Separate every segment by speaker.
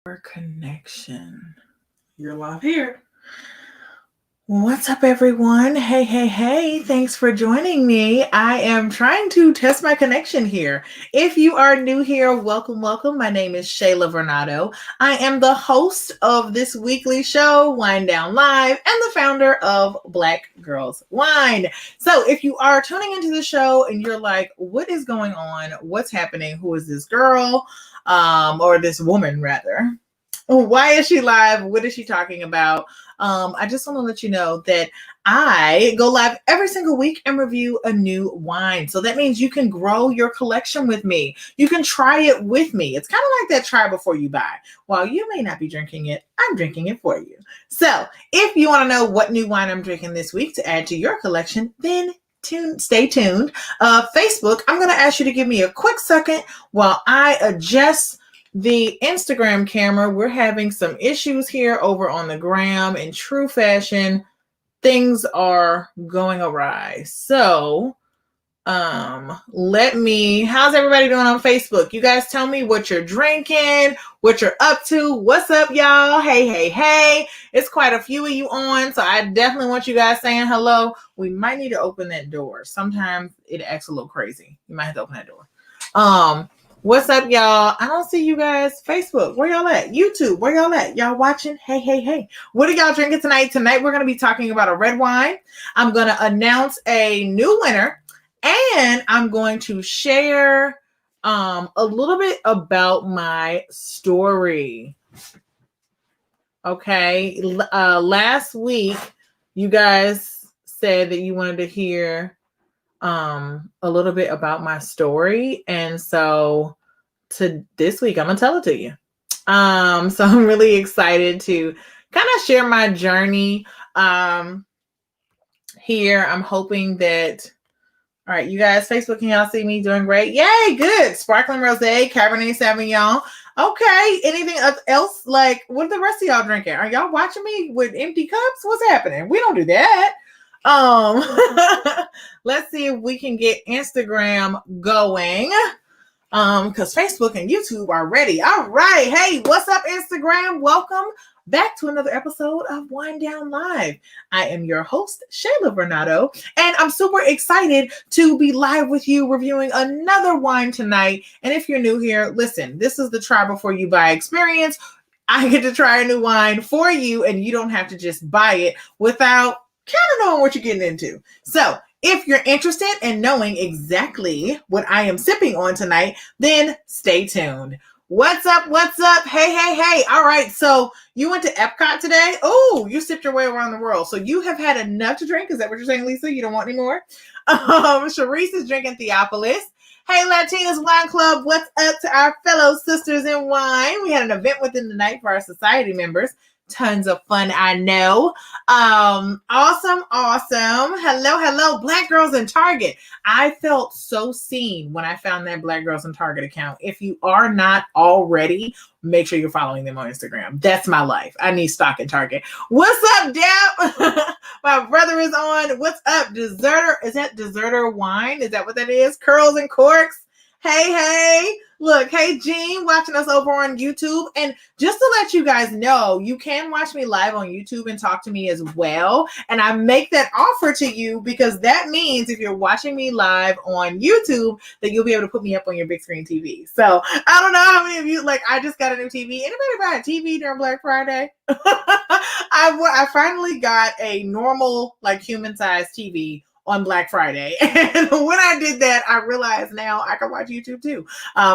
Speaker 1: Connection.
Speaker 2: You're live here.
Speaker 1: What's up, everyone? Hey. Thanks for joining me. I am trying to test my connection here. If you are new here, welcome. My name is Shayla Vernado. I am the host of this weekly show, Wine Down Live, and the founder of Black Girls Wine. So if you are tuning into the show and you're like, what is going on? What's happening? Who is this girl? Or this woman, rather? Why is she live? What is she talking about? I just want to let you know that I go live every single week and review a new wine. So that means you can grow your collection with me. You can try it with me. It's kind of like that try before you buy. While you may not be drinking it, I'm drinking it for you. So if you want to know what new wine I'm drinking this week to add to your collection, then stay tuned. Facebook, I'm going to ask you to give me a quick second while I adjust the Instagram camera. We're having some issues here over on the gram. In true fashion, things are going awry. So how's everybody doing on Facebook? You guys tell me what you're drinking, what you're up to. What's up, y'all? Hey. It's quite a few of you on, so I definitely want you guys saying hello. We might need to open that door. Sometimes it acts a little crazy. You might have to open that door. What's up, y'all? I don't see you guys. Facebook, where y'all at? YouTube, where y'all at? Y'all watching? Hey. What are y'all drinking tonight? Tonight, we're going to be talking about a red wine. I'm going to announce a new winner, and I'm going to share a little bit about my story. Okay. Last week, you guys said that you wanted to hear a little bit about my story, and so to this week I'm gonna tell it to you. So I'm really excited to kind of share my journey here. I'm hoping that, all right, you guys, Facebook, can y'all see me? Doing great. Yay, good. Sparkling rosé, Cabernet Sauvignon. Okay, anything else? Like, what are the rest of y'all drinking? Are y'all watching me with empty cups? What's happening? We don't do that. Let's see if we can get Instagram going. Because Facebook and YouTube are ready. All right. Hey, what's up, Instagram? Welcome back to another episode of Wine Down Live. I am your host, Shayla Vernado, and I'm super excited to be live with you reviewing another wine tonight. And if you're new here, listen, this is the try before you buy experience. I get to try a new wine for you, and you don't have to just buy it without kind of knowing what you're getting into. So if you're interested in knowing exactly what I am sipping on tonight, then stay tuned. What's up? Hey. All right. So you went to Epcot today? Oh, you sipped your way around the world. So you have had enough to drink? Is that what you're saying, Lisa? You don't want any more? Sharice is drinking Theophilus. Hey, Latinas Wine Club, what's up to our fellow sisters in wine? We had an event within the night for our society members. Tons of fun, I know. Awesome. Hello, Black Girls in Target. I felt so seen when I found that Black Girls in Target account. If you are not already, make sure you're following them on Instagram. That's my life. I need stock in Target. What's up, Deb? My brother is on. What's up, Deserter? Is that Deserter Wine? Is that what that is? Curls and Corks. Hey. Look, hey, Jean, watching us over on YouTube. And just to let you guys know, you can watch me live on YouTube and talk to me as well. And I make that offer to you because that means if you're watching me live on YouTube, that you'll be able to put me up on your big screen TV. So I don't know how many of you, like, I just got a new TV. Anybody buy a TV during Black Friday? I finally got a normal, like, human-sized TV on Black Friday. And when I did that, I realized now I can watch YouTube too.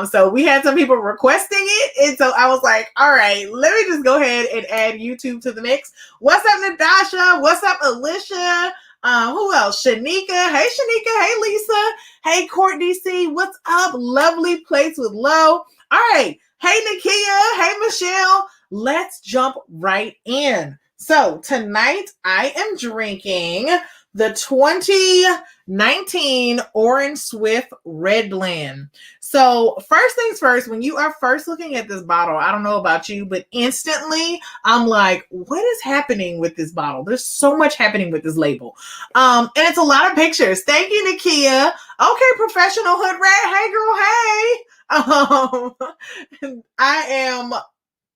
Speaker 1: So we had some people requesting it. And so I was like, all right, let me just go ahead and add YouTube to the mix. What's up, Natasha? What's up, Alicia? Who else? Shanika. Hey, Shanika. Hey, Lisa. Hey, Court DC. What's up? Lovely Place with Low. All right. Hey, Nakia. Hey, Michelle. Let's jump right in. So tonight I am drinking the 2019 Orin Swift Red Blend. So first things first, when you are first looking at this bottle, I don't know about you, but instantly I'm like, what is happening with this bottle? There's so much happening with this label. And it's a lot of pictures. Thank you, Nakia. Okay, professional hood rat. Hey, girl. Hey. I am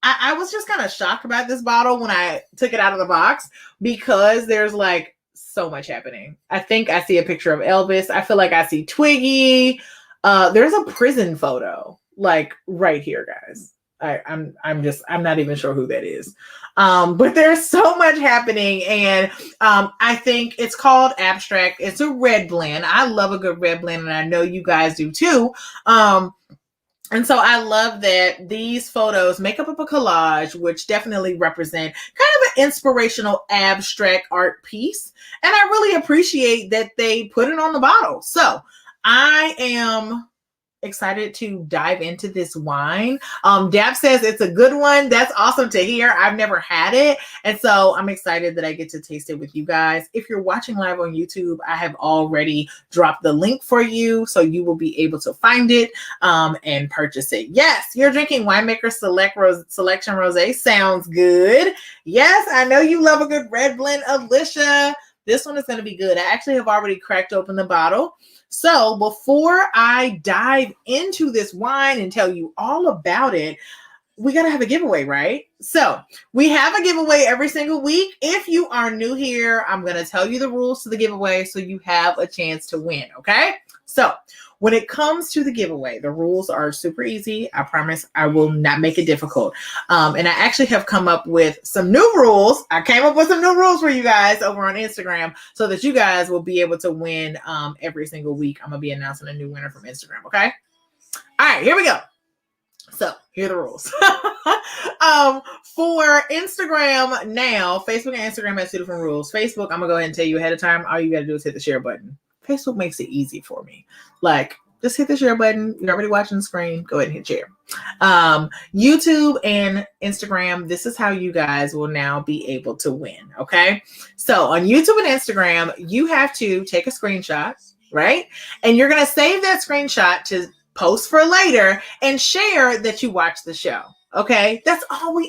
Speaker 1: I was just kind of shocked about this bottle when I took it out of the box because there's like so much happening. I think I see a picture of Elvis. I feel like I see Twiggy. There's a prison photo like right here, guys. I'm not even sure who that is. But there's so much happening, and I think it's called Abstract. It's a red blend. I love a good red blend, and I know you guys do too. And so I love that these photos make up a collage, which definitely represent kind of an inspirational abstract art piece. And I really appreciate that they put it on the bottle. So I am excited to dive into this wine. Dab says it's a good one. That's awesome to hear. I've never had it. And so I'm excited that I get to taste it with you guys. If you're watching live on YouTube, I have already dropped the link for you, so you will be able to find it and purchase it. Yes, you're drinking Winemaker Selection Rosé. Sounds good. Yes, I know you love a good red blend, Alicia. This one is going to be good. I actually have already cracked open the bottle. So before I dive into this wine and tell you all about it, we got to have a giveaway, right? So we have a giveaway every single week. If you are new here, I'm going to tell you the rules to the giveaway so you have a chance to win, okay? So when it comes to the giveaway, the rules are super easy. I promise I will not make it difficult. And I actually have come up with some new rules. I came up with some new rules for you guys over on Instagram so that you guys will be able to win every single week. I'm going to be announcing a new winner from Instagram, okay? All right, here we go. So here are the rules. For Instagram now, Facebook and Instagram has two different rules. Facebook, I'm going to go ahead and tell you ahead of time. All you got to do is hit the share button. Facebook makes it easy for me. Like, just hit the share button. You're already watching the screen. Go ahead and hit share. YouTube and Instagram, this is how you guys will now be able to win, okay? So on YouTube and Instagram, you have to take a screenshot, right? And you're going to save that screenshot to post for later and share that you watched the show, okay? That's all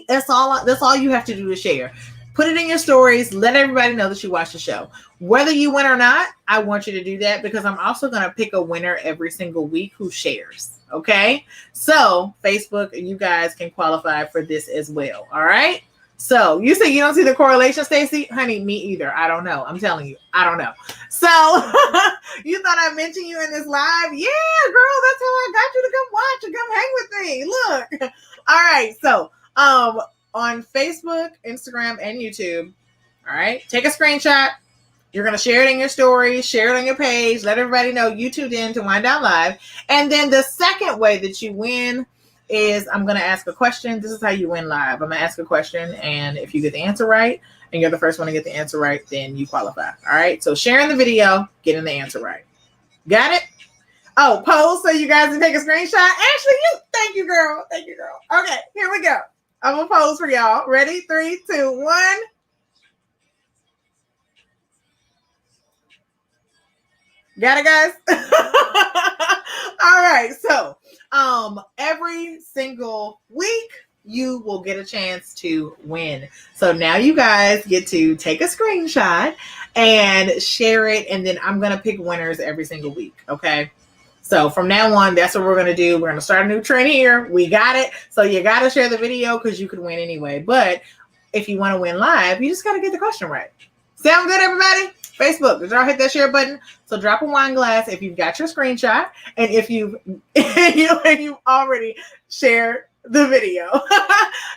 Speaker 1: you have to do to share. Put it in your stories. Let everybody know that you watched the show. Whether you win or not, I want you to do that because I'm also going to pick a winner every single week who shares. Okay. So Facebook, you guys can qualify for this as well. All right. So you say you don't see the correlation, Stacey? Honey, me either. I don't know. I'm telling you, I don't know. So you thought I mentioned you in this live? Yeah, girl, that's how I got you to come watch and come hang with me. Look. All right. So, on Facebook, Instagram, and YouTube, all right, take a screenshot. You're going to share it in your story, share it on your page, let everybody know you tuned in to Wind Down Live. And then the second way that you win is I'm going to ask a question. This is how you win live. I'm going to ask a question, and if you get the answer right, and you're the first one to get the answer right, then you qualify. All right, so sharing the video, getting the answer right. Got it? Oh, pose so you guys can take a screenshot. Ashley, thank you, girl. Thank you, girl. Okay, here we go. I'm going to pose for y'all. Ready? 3, 2, 1. Got it, guys? All right. So every single week, you will get a chance to win. So now you guys get to take a screenshot and share it. And then I'm going to pick winners every single week. Okay. So from now on, that's what we're going to do. We're going to start a new trend here. We got it. So you got to share the video because you could win anyway. But if you want to win live, you just got to get the question right. Sound good, everybody? Facebook, did y'all hit that share button? So drop a wine glass if you've got your screenshot. And if you've already shared the video.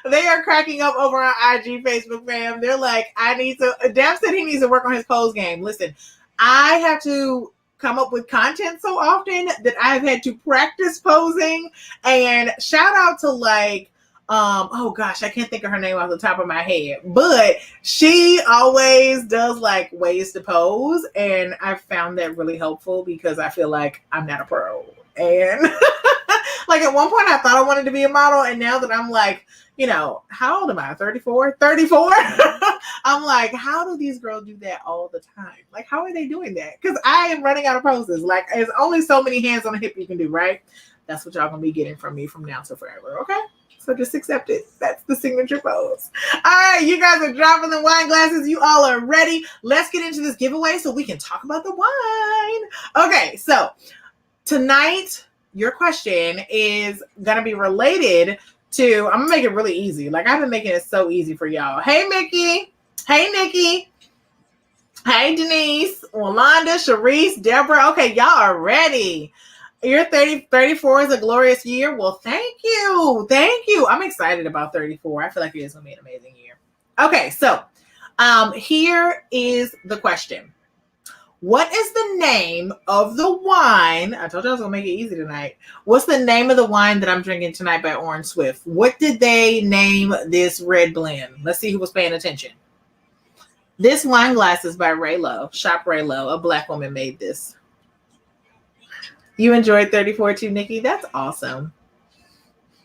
Speaker 1: They are cracking up over on IG, Facebook, fam. They're like, Dab said he needs to work on his pose game. Listen, I have to come up with content so often that I've had to practice posing. And shout out to oh gosh, I can't think of her name off the top of my head, but she always does like ways to pose, and I found that really helpful because I feel like I'm not a pro. And like at one point I thought I wanted to be a model, and now that I'm like, how old am I? 34? I'm like, how do these girls do that all the time? Like, how are they doing that? Because I am running out of poses. Like, there's only so many hands on a hip you can do, right? That's what y'all gonna be getting from me from now to forever, okay? So just accept it. That's the signature pose. All right, you guys are dropping the wine glasses. You all are ready. Let's get into this giveaway so we can talk about the wine. Okay, so tonight, your question is going to be related to, I'm gonna make it really easy. Like I've been making it so easy for y'all. Hey, Mickey. Hey, Nikki. Hey, Denise, Wanda, Sharice, Deborah. Okay, y'all are ready. Your 34 is a glorious year. Well, thank you. Thank you. I'm excited about 34. I feel like it is going to be an amazing year. Okay, so here is the question. What is the name of the wine? I told you I was going to make it easy tonight. What's the name of the wine that I'm drinking tonight by Orin Swift? What did they name this red blend? Let's see who was paying attention. This wine glass is by Raylo. Shop Raylo. A Black woman made this. You enjoyed 34 too, Nikki? That's awesome.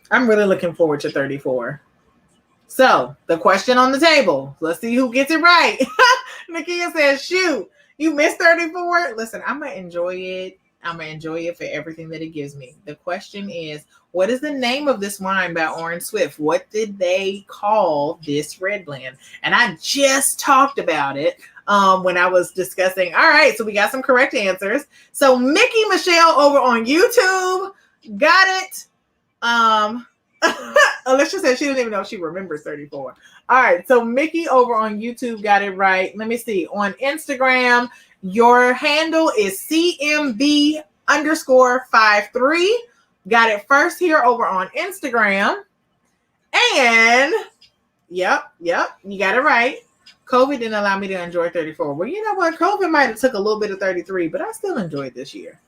Speaker 1: I'm really looking forward to 34. So, the question on the table. Let's see who gets it right. Nakia says, shoot, you missed 34? Listen, I'm going to enjoy it. I'm going to enjoy it for everything that it gives me. The question is, what is the name of this wine by Orin Swift? What did they call this red blend? And I just talked about it when I was discussing. All right, so we got some correct answers. So Mickey Michelle over on YouTube got it. Alicia said she didn't even know she remembers 34. All right, so Mickey over on YouTube got it right. Let me see. On Instagram, your handle is CMB_53. Got it first here over on Instagram. And yep, you got it right. COVID didn't allow me to enjoy 34. Well, you know what? COVID might have took a little bit of 33, but I still enjoyed this year.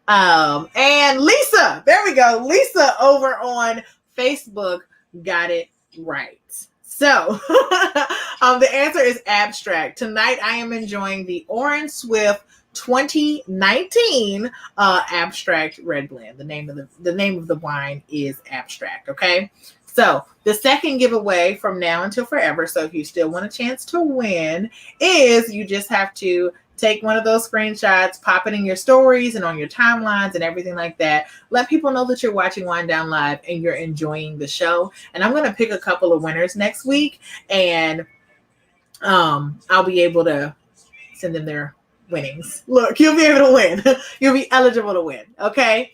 Speaker 1: And Lisa, there we go. Lisa over on Facebook got it right. So the answer is abstract. Tonight I am enjoying the Orin Swift 2019 abstract red blend. The name of the wine is abstract. Okay. So the second giveaway from now until forever, so if you still want a chance to win, is you just have to take one of those screenshots, pop it in your stories and on your timelines and everything like that. Let people know that you're watching Wine Down Live and you're enjoying the show. And I'm going to pick a couple of winners next week, and I'll be able to send them their winnings. Look, you'll be able to win. You'll be eligible to win. Okay.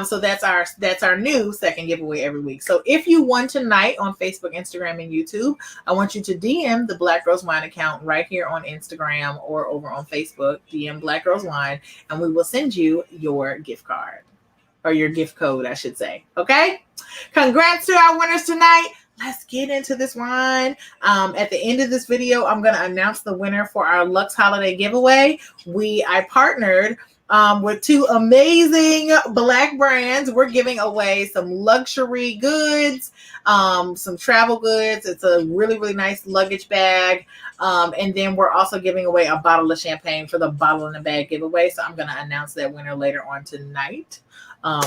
Speaker 1: So that's our new second giveaway every week. So if you won tonight on Facebook, Instagram, and YouTube, I want you to DM the Black Girls Wine account right here on Instagram or over on Facebook, DM Black Girls Wine, and we will send you your gift card, or your gift code, I should say. Okay. Congrats to our winners tonight. Let's get into this wine. At the end of this video, I'm going to announce the winner for our Lux Holiday giveaway. I partnered with two amazing Black brands. We're giving away some luxury goods, some travel goods. It's a really, really nice luggage bag. And then we're also giving away a bottle of champagne for the bottle in the bag giveaway. So I'm going to announce that winner later on tonight.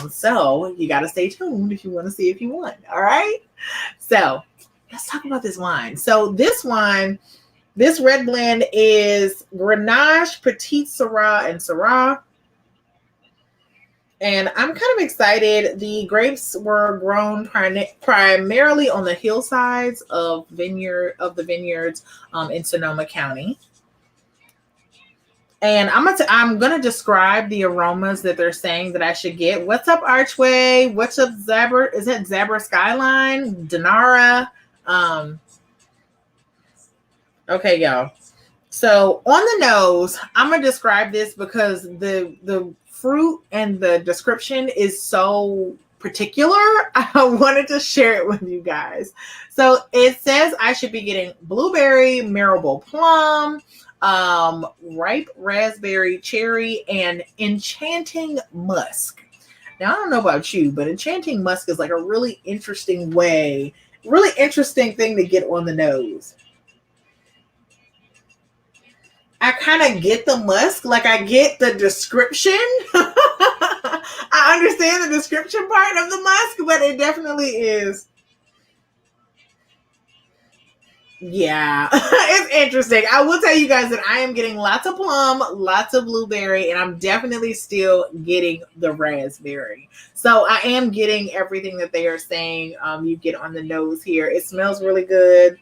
Speaker 1: So you got to stay tuned if you want to see if you won. All right. So let's talk about this wine. So this wine, this red blend is Grenache, Petit Syrah, and Syrah. And I'm kind of excited. The grapes were grown primarily on the hillsides of the vineyards in Sonoma County. And I'm gonna describe the aromas that they're saying that I should get. What's up, Archway? What's up, Zabra? Is that Zabra Skyline? Denara? Okay, y'all. So on the nose, I'm gonna describe this because the fruit and the description is so particular. I wanted to share it with you guys. So it says I should be getting blueberry, marable plum, ripe raspberry, cherry, and enchanting musk. Now, I don't know about you, but enchanting musk is like a really interesting thing to get on the nose. I kind of get the musk, like I get the description. I understand the description part of the musk, but it definitely is. Yeah, it's interesting. I will tell you guys that I am getting lots of plum, lots of blueberry, and I'm definitely still getting the raspberry. So I am getting everything that they are saying you get on the nose here. It smells really good.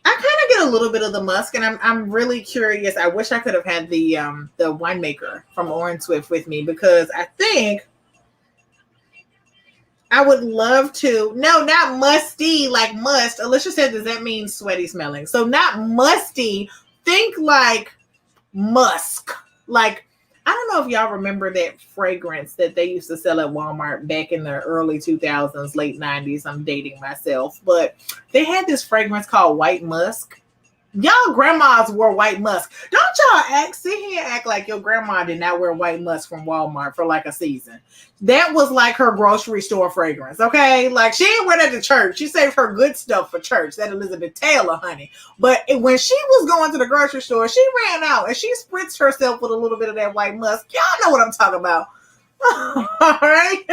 Speaker 1: I kind of get a little bit of the musk, and I'm really curious. I wish I could have had the winemaker from Orin Swift with me, because I think I would love to. No, not musty, like must. Alicia said, does that mean sweaty smelling? So not musty. Think like musk. Like, I don't know if y'all remember that fragrance that they used to sell at Walmart back in the early 2000s, late 90s. I'm dating myself. But they had this fragrance called White Musk. Y'all grandmas wore white musk. Don't y'all sit here and act like your grandma did not wear white musk from Walmart for like a season. That was like her grocery store fragrance, okay? Like, she didn't wear that to church. She saved her good stuff for church, that Elizabeth Taylor, honey. But when she was going to the grocery store, she ran out and she spritzed herself with a little bit of that white musk. Y'all know what I'm talking about. All right.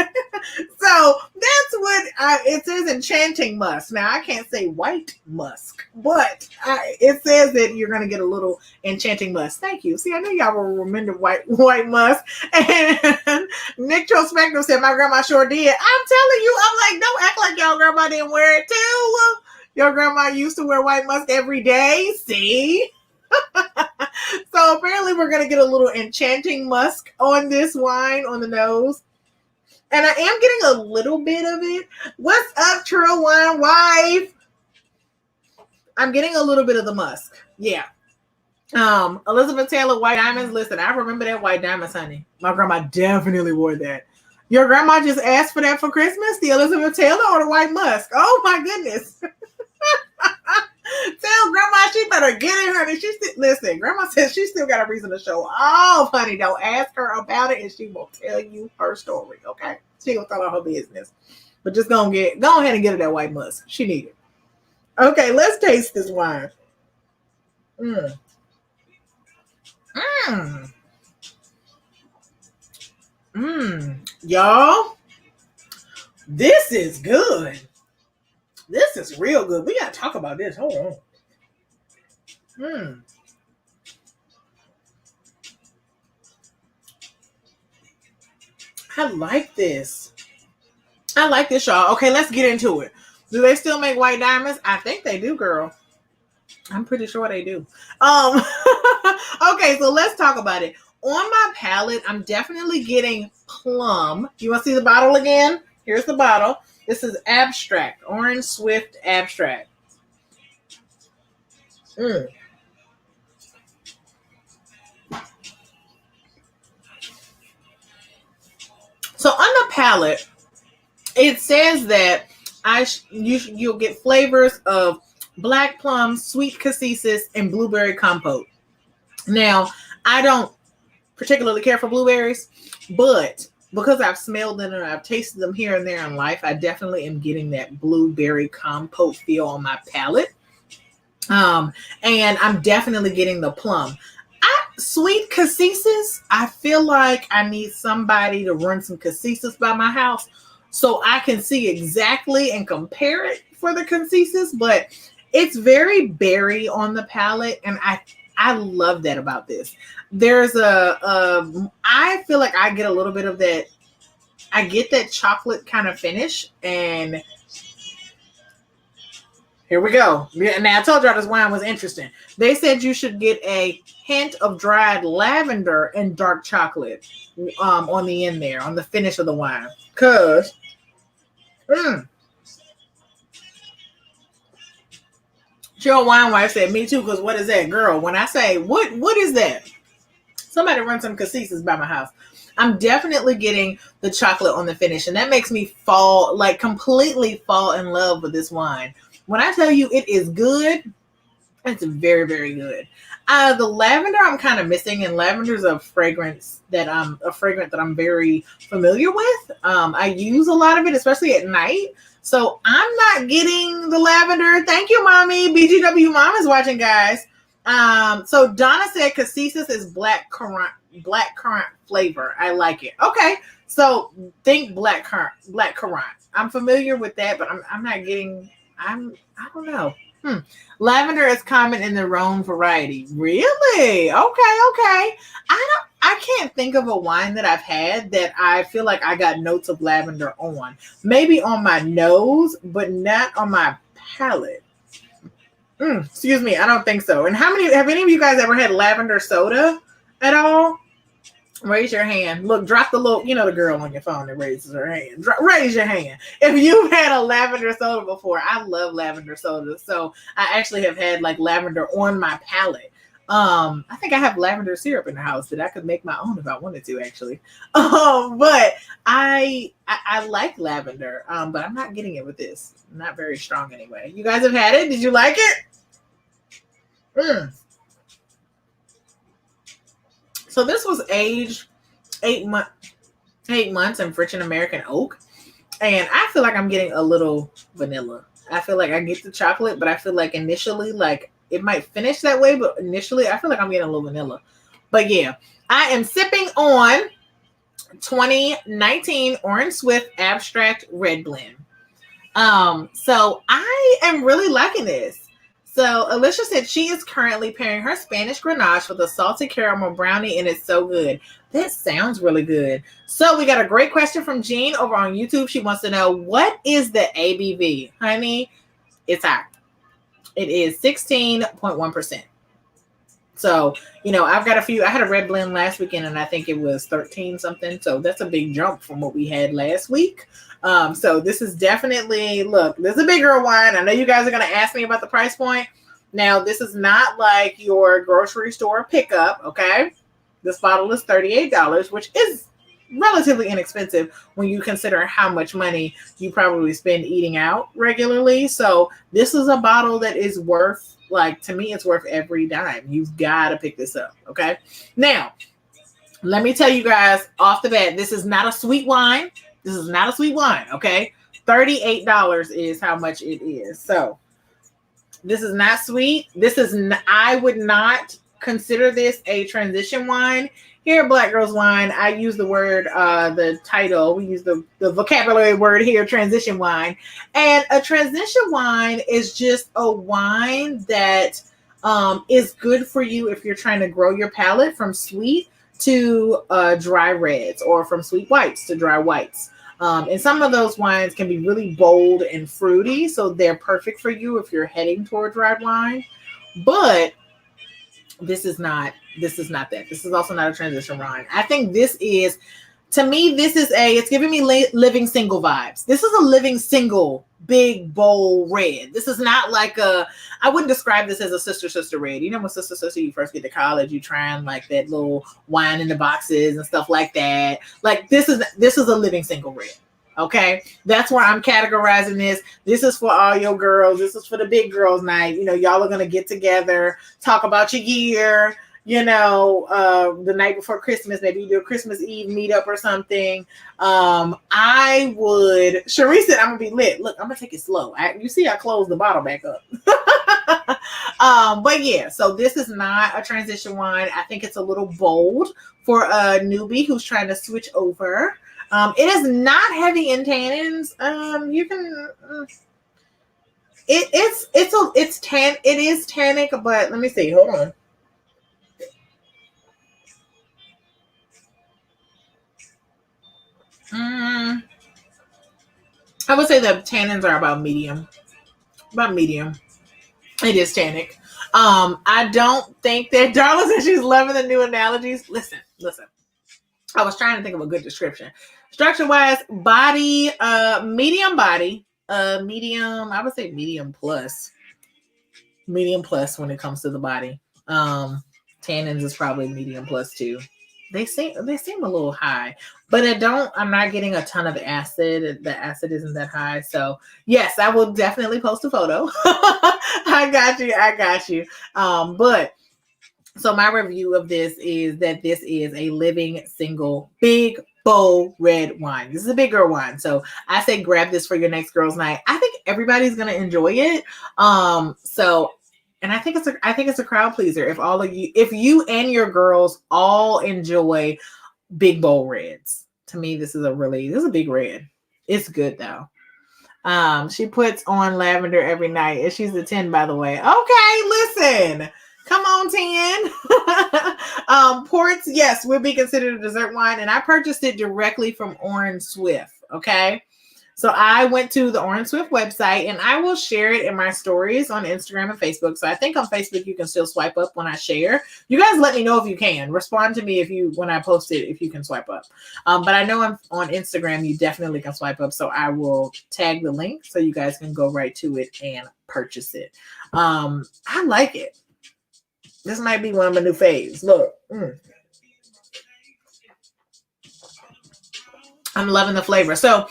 Speaker 1: So that's what it says, enchanting musk. Now I can't say white musk, but it says that you're going to get a little enchanting musk. Thank you. See, I knew y'all will remember white musk. And Nick Trospective said, my grandma sure did. I'm telling you, I'm like, don't act like y'all grandma didn't wear it too. Your grandma used to wear white musk every day. See? So apparently we're going to get a little enchanting musk on this wine on the nose. And I am getting a little bit of it. What's up, True Wine Wife? I'm getting a little bit of the musk. Yeah. Elizabeth Taylor, White Diamonds. Listen, I remember that White Diamonds, honey. My grandma definitely wore that. Your grandma just asked for that for Christmas? The Elizabeth Taylor or the White Musk? Oh my goodness. Tell grandma she better get in her. Listen, grandma says she still got a reason to show off, honey. Don't ask her about it and she will tell you her story, okay? She will tell her business. But just go ahead and get her that white musk. She need it. Okay, let's taste this wine. Y'all, this is good. This is real good. We gotta talk about this. Hold on. I like this. Y'all. Okay, let's get into it. Do they still make white diamonds? I think they do, girl. I'm pretty sure they do. Okay, so let's talk about it. On my palette, I'm definitely getting plum. You want to see the bottle again? Here's the bottle. This is Abstract, Orin Swift Abstract. So on the palette, it says that you'll get flavors of black plum, sweet cassis, and blueberry compote. Now, I don't particularly care for blueberries, but because I've smelled them and I've tasted them here and there in life, I definitely am getting that blueberry compote feel on my palate. And I'm definitely getting the plum. Sweet cassis, I feel like I need somebody to run some cassis by my house so I can see exactly and compare it for the cassis, but it's very berry on the palate, and I love that about this. There's I feel like I get a little bit of that. I get that chocolate kind of finish, and here we go. Now, I told y'all this wine was interesting. They said you should get a hint of dried lavender and dark chocolate on the end there, on the finish of the wine. Because, Cheryl Wine Wife said, me too, because what is that? Girl, when I say, what is that? Somebody run some cassis by my house. I'm definitely getting the chocolate on the finish, and that makes me completely fall in love with this wine. When I tell you it is good, it's very, very good. The lavender I'm kind of missing, and lavender is a fragrance that I'm very familiar with. I use a lot of it, especially at night. So I'm not getting the lavender. Thank you, mommy. BGW mom is watching, guys. So Donna said cassis is black currant flavor. I like it. Okay. So think black currant. I'm familiar with that, but I'm not getting, I don't know. Lavender is common in the Rhone variety. Really? Okay. I can't think of a wine that I've had that I feel like I got notes of lavender on. Maybe on my nose, but not on my palate. Excuse me, I don't think so. And have any of you guys ever had lavender soda at all? Raise your hand. Look, drop the little, the girl on your phone that raises her hand. Raise your hand. If you've had a lavender soda before, I love lavender soda. So I actually have had like lavender on my palate. I think I have lavender syrup in the house that I could make my own if I wanted to, actually. But I like lavender, but I'm not getting it with this. Not very strong anyway. You guys have had it? Did you like it? So this was aged 8 months in French and American oak. And I feel like I'm getting a little vanilla. I feel like I get the chocolate, but I feel like initially, like it might finish that way, but initially I feel like I'm getting a little vanilla. But yeah, I am sipping on 2019 Orin Swift Abstract Red Blend. So I am really liking this. So Alicia said she is currently pairing her Spanish Grenache with a salted caramel brownie, and it's so good. That sounds really good. So we got a great question from Jean over on YouTube. She wants to know, what is the ABV? Honey, it's high. It is 16.1%. So, I've got I had a red blend last weekend, and I think it was 13 something. So that's a big jump from what we had last week. So this is definitely, look, this is a big girl wine. I know you guys are going to ask me about the price point. Now, this is not like your grocery store pickup, okay? This bottle is $38, which is relatively inexpensive when you consider how much money you probably spend eating out regularly. So this is a bottle that is worth, to me, it's worth every dime. You've got to pick this up, okay? Now, let me tell you guys off the bat, this is not a sweet wine. This is not a sweet wine, okay? $38 is how much it is. So this is not sweet. I would not consider this a transition wine. Here at Black Girls Wine, I use the word, the title, we use the vocabulary word here, transition wine. And a transition wine is just a wine that is good for you if you're trying to grow your palate from sweet to dry reds, or from sweet whites to dry whites. And some of those wines can be really bold and fruity, so they're perfect for you if you're heading toward red wine. But this is not that. This is also not a transition wine. I think this is, to me, it's giving me living single vibes. This is a living single, big, bold red. This is not like I wouldn't describe this as a sister red. When sister, you first get to college, you try and like that little wine in the boxes and stuff like that. Like this is a living single red. Okay, that's where I'm categorizing this. This is for all your girls. This is for the big girls night. Y'all are going to get together, talk about your year, the night before Christmas. Maybe you do a Christmas Eve meetup or something. I would, Cherie said, I'm going to be lit. Look, I'm going to take it slow. You see, I closed the bottle back up. But yeah, so this is not a transition wine. I think it's a little bold for a newbie who's trying to switch over. It is not heavy in tannins. It is tannic, but let me see. Hold on. I would say the tannins are about medium. It is tannic. I don't think that Darla says she's loving the new analogies. Listen. I was trying to think of a good description. Structure-wise, body, medium body, medium, I would say medium plus. Medium plus when it comes to the body. Tannins is probably medium plus too. They seem a little high, but I'm not getting a ton of acid. The acid isn't that high. So yes, I will definitely post a photo. I got you. But so my review of this is that this is a living single big bold red wine. This is a big girl wine. So I say grab this for your next girls' night. I think everybody's gonna enjoy it. And I think it's a crowd pleaser if you and your girls all enjoy big bold reds. To me, this is a big red. It's good though. She puts on lavender every night, and she's a 10, by the way. Okay, listen. Come on, 10. Ports, yes, would be considered a dessert wine, and I purchased it directly from Orin Swift. Okay, So I went to the Orin Swift website, and I will share it in my stories on Instagram and Facebook. So I think on Facebook you can still swipe up when I share. You guys let me know if you can. Respond to me when I post it, if you can swipe up. But I know on Instagram you definitely can swipe up. So I will tag the link so you guys can go right to it and purchase it. I like it. This might be one of my new faves. Look. I'm loving the flavor. So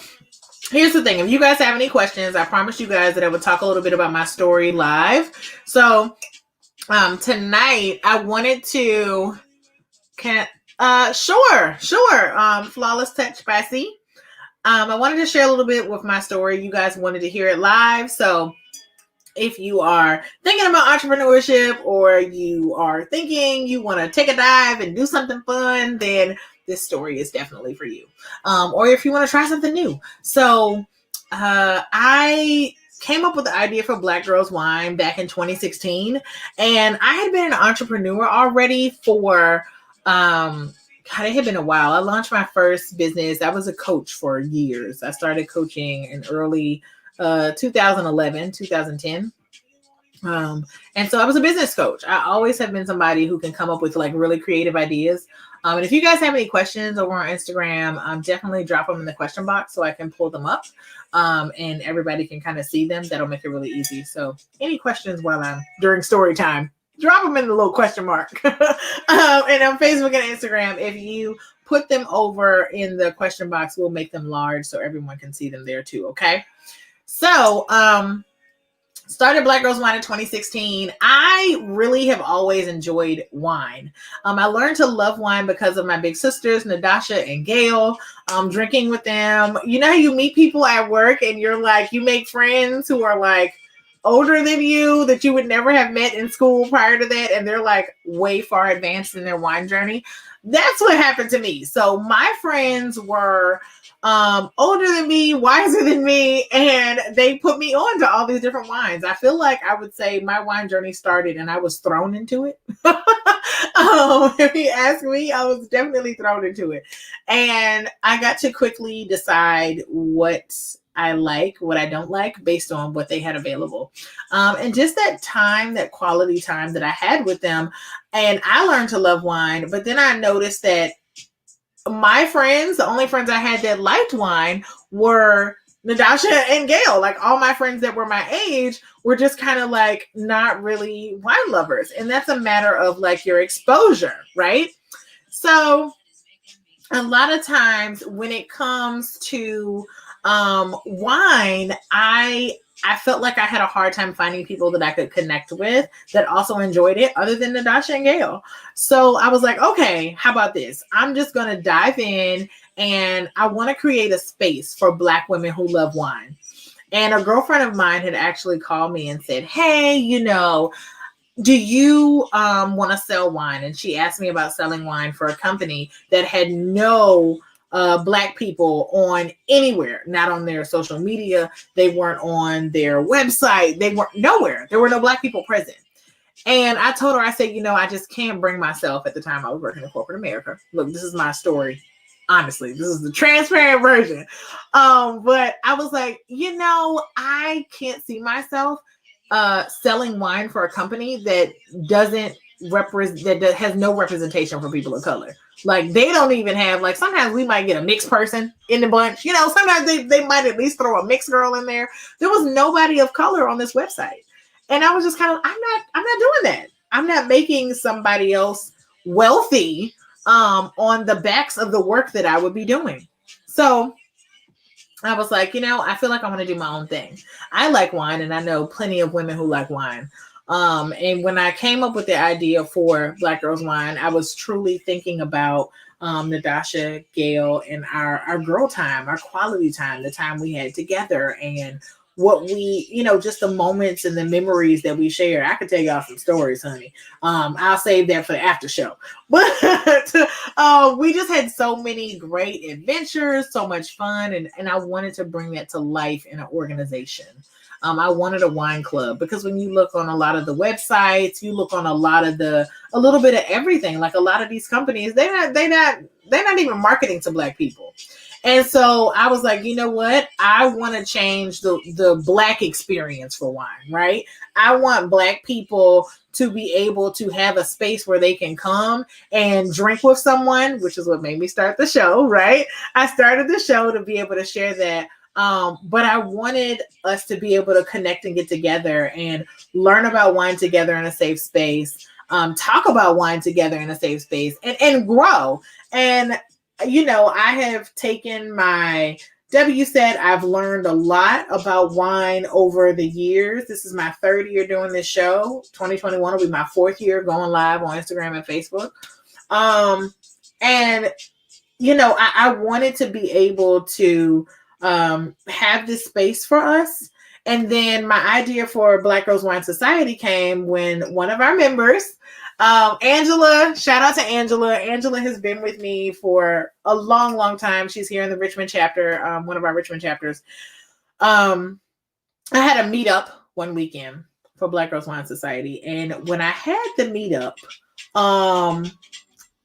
Speaker 1: here's the thing. If you guys have any questions, I promised you guys that I would talk a little bit about my story live. So tonight I wanted to Flawless Touch by C. I wanted to share a little bit with my story. You guys wanted to hear it live. So if you are thinking about entrepreneurship, or you are thinking you want to take a dive and do something fun, then this story is definitely for you. Or if you want to try something new. So I came up with the idea for Black Girls Wine back in 2016. And I had been an entrepreneur already for, it had been a while. I launched my first business. I was a coach for years. I started coaching in early 2011, 2010. And so I was a business coach. I always have been somebody who can come up with like really creative ideas. And if you guys have any questions over on Instagram, definitely drop them in the question box so I can pull them up. And everybody can kind of see them. That'll make it really easy. So any questions during story time, drop them in the little question mark. And on Facebook and Instagram, if you put them over in the question box, we'll make them large so everyone can see them there too. Okay. So, started Black Girls Wine in 2016. I really have always enjoyed wine. I learned to love wine because of my big sisters, Nadasha and Gail, drinking with them. You know how you meet people at work and you're like, you make friends who are like older than you that you would never have met in school prior to that. And they're like way far advanced in their wine journey. That's what happened to me. So my friends were older than me, wiser than me, and they put me on to all these different wines. I feel like I would say my wine journey started and I was thrown into it. If you ask me, I was definitely thrown into it. And I got to quickly decide what I like, what I don't like, based on what they had available. And just that time, that quality time that I had with them. And I learned to love wine, but then I noticed that my friends, the only friends I had that liked wine were Nadasha and Gail. Like all my friends that were my age were just kind of like not really wine lovers. And that's a matter of like your exposure, right? So a lot of times when it comes to wine, I felt like I had a hard time finding people that I could connect with that also enjoyed it other than Nadasha and Gail. So I was like, okay, how about this? I'm just going to dive in and I want to create a space for Black women who love wine. And a girlfriend of mine had actually called me and said, hey, do you want to sell wine? And she asked me about selling wine for a company that had no Black people on anywhere, not on their social media. They weren't on their website. They weren't nowhere. There were no Black people present. And I told her, I said, I just can't bring myself. At the time I was working in corporate America. Look, this is my story. Honestly, this is the transparent version. But I was like, I can't see myself selling wine for a company that doesn't that has no representation for people of color. Like they don't even have, like sometimes we might get a mixed person in the bunch. Sometimes they might at least throw a mixed girl in there. There was nobody of color on this website. And I was just kind of, I'm not doing that. I'm not making somebody else wealthy on the backs of the work that I would be doing. So I was like, I feel like I want to do my own thing. I like wine and I know plenty of women who like wine. And when I came up with the idea for Black Girls Wine, I was truly thinking about Nadasha, Gail, and our girl time, our quality time, the time we had together, and what we, just the moments and the memories that we share. I could tell y'all some stories, honey. I'll save that for the after show. But we just had so many great adventures, so much fun, and I wanted to bring that to life in an organization. I wanted a wine club because when you look on a lot of the websites, you look on a little bit of everything. Like a lot of these companies, they're not even marketing to Black people. And so I was like, you know what? I want to change the Black experience for wine, right? I want Black people to be able to have a space where they can come and drink with someone, which is what made me start the show, right? I started the show to be able to share that. But I wanted us to be able to connect and get together and learn about wine together in a safe space, talk about wine together in a safe space, and grow. And I have taken my Wset. I've learned a lot about wine over the years. This is my third year doing this show. 2021 will be my fourth year going live on Instagram and Facebook. And I wanted to be able to have this space for us. And then my idea for Black Girls Wine Society came when one of our members, Angela, shout out to Angela. Angela has been with me for a long, long time. She's here in the Richmond chapter, one of our Richmond chapters. I had a meetup one weekend for Black Girls Wine Society. And when I had the meetup,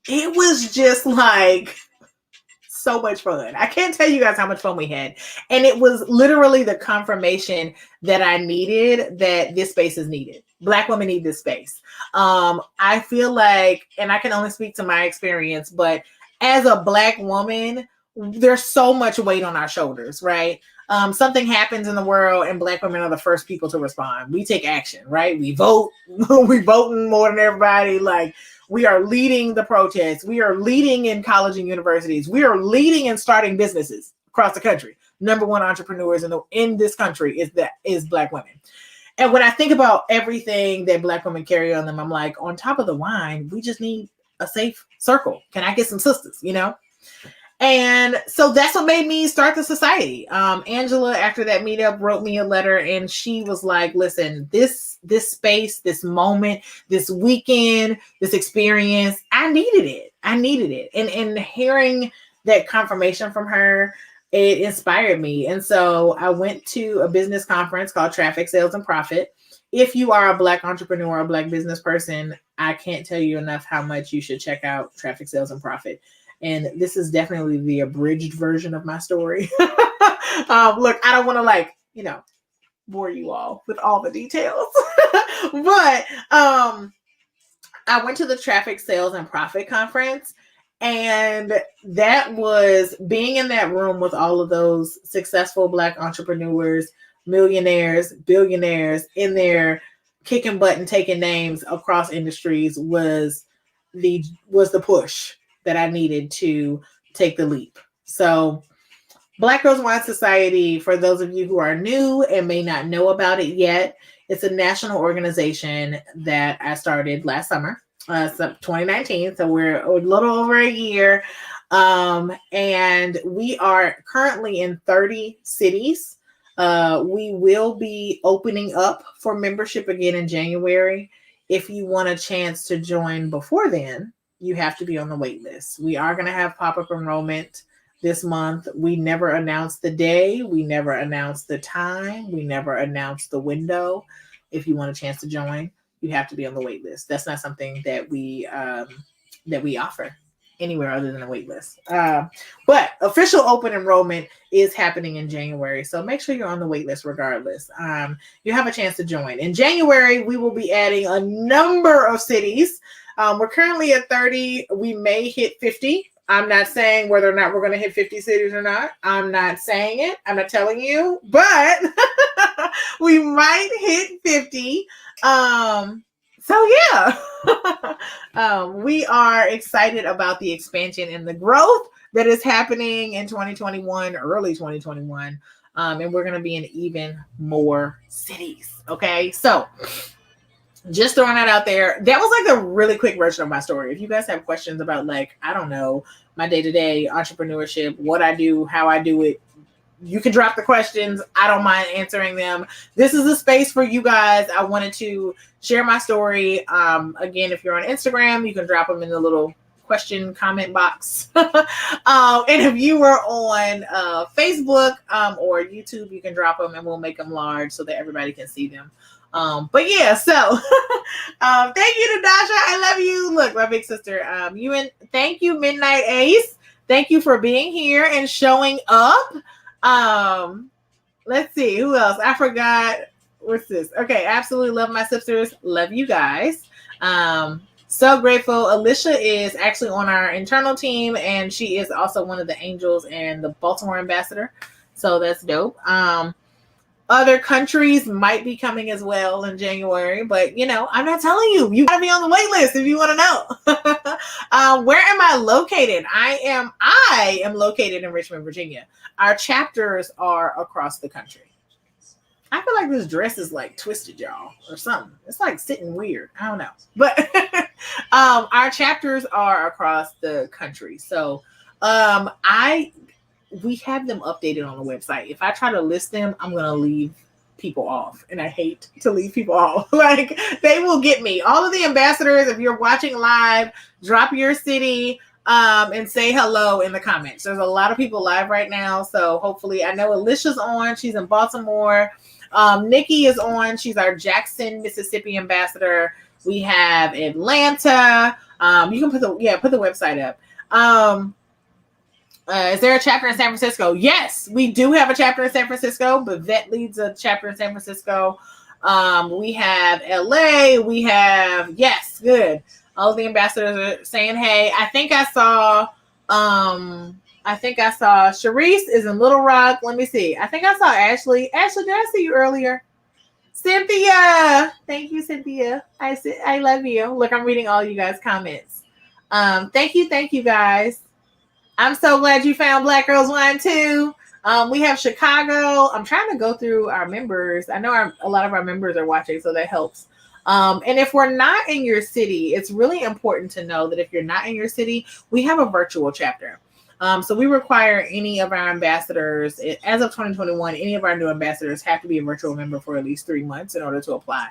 Speaker 1: it was just like so much fun. I can't tell you guys how much fun we had. And it was literally the confirmation that I needed, that this space is needed. Black women need this space. I feel like, and I can only speak to my experience, but as a Black woman, there's so much weight on our shoulders, right? Something happens in the world and Black women are the first people to respond. We take action, right? We vote. We voting more than everybody. Like, we are leading the protests. We are leading in college and universities. We are leading in starting businesses across the country. Number one entrepreneurs in this country is Black women. And when I think about everything that Black women carry on them, I'm like, on top of the wine, we just need a safe circle. Can I get some sisters, And so that's what made me start the society. Angela, after that meetup, wrote me a letter and she was like, listen, this space, this moment, this weekend, this experience, I needed it. And hearing that confirmation from her, it inspired me. And so I went to a business conference called Traffic, Sales, and Profit. If you are a Black entrepreneur, a Black business person, I can't tell you enough how much you should check out Traffic, Sales, and Profit. And this is definitely the abridged version of my story. Look, I don't want to bore you all with all the details. But I went to the Traffic, Sales, and Profit conference. And that was being in that room with all of those successful Black entrepreneurs, millionaires, billionaires in there kicking butt and taking names across industries was the push that I needed to take the leap. So Black Girls Wine Society, for those of you who are new and may not know about it yet, it's a national organization that I started last summer, 2019. So we're a little over a year. And we are currently in 30 cities. We will be opening up for membership again in January. If you want a chance to join before then, you have to be on the wait list. We are going to have pop-up enrollment this month. We never announced the day. We never announced the time. We never announced the window. If you want a chance to join, you have to be on the wait list. That's not something that we offer anywhere other than a wait list. But official open enrollment is happening in January. So make sure you're on the wait list regardless. You have a chance to join. In January, we will be adding a number of cities. We're currently at 30. We may hit 50. I'm not saying whether or not we're going to hit 50 cities or not. I'm not saying it. I'm not telling you, but we might hit 50. So yeah, we are excited about the expansion and the growth that is happening in 2021, early 2021. And we're going to be in even more cities. Okay. So just throwing that out there. That was like a really quick version of my story. If you guys have questions about my day-to-day entrepreneurship, what I do, how I do it, you can drop the questions. I don't mind answering them. This is a space for you guys. I wanted to share my story. Again, if you're on Instagram, you can drop them in the little question comment box. And if you are on Facebook or YouTube, you can drop them and we'll make them large so that everybody can see them. But yeah, so thank you, Nadasha. I love you. Look, my big sister. Thank you, Midnight Ace. Thank you for being here and showing up. Let's see who else. I forgot. What's this? Okay, absolutely love my sisters. Love you guys. So grateful. Alicia is actually on our internal team, and she is also one of the angels and the Baltimore ambassador. So that's dope. Other countries might be coming as well in January, but I'm not telling you. You gotta be on the wait list if you want to know. Where am I located? I am located in Richmond, Virginia. Our chapters are across the country. I feel like this dress is like twisted, y'all, or something. It's like sitting weird. I don't know. But our chapters are across the country. So we have them updated on the website. If I try to list them, I'm going to leave people off. And I hate to leave people off. Like, they will get me. All of the ambassadors, if you're watching live, drop your city and say hello in the comments. There's a lot of people live right now. So hopefully, I know Alicia's on. She's in Baltimore. Nikki is on. She's our Jackson, Mississippi ambassador. We have Atlanta. You can put the website up. Is there a chapter in San Francisco? Yes, we do have a chapter in San Francisco, but Vet leads a chapter in San Francisco. We have LA. We have, yes, good. All of the ambassadors are saying, hey, I think I saw Sharice is in Little Rock. Let me see. I think I saw Ashley. Ashley, did I see you earlier? Cynthia. Thank you, Cynthia. I love you. Look, I'm reading all you guys' comments. Thank you guys. I'm so glad you found Black Girls Wine too. We have Chicago. I'm trying to go through our members. I know a lot of our members are watching, so that helps. And if we're not in your city, it's really important to know that if you're not in your city, we have a virtual chapter. So we require any of our ambassadors, as of 2021, any of our new ambassadors have to be a virtual member for at least 3 months in order to apply.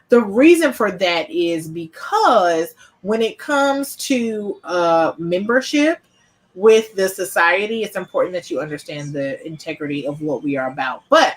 Speaker 1: The reason for that is because when it comes to membership with the society, it's important that you understand the integrity of what we are about. But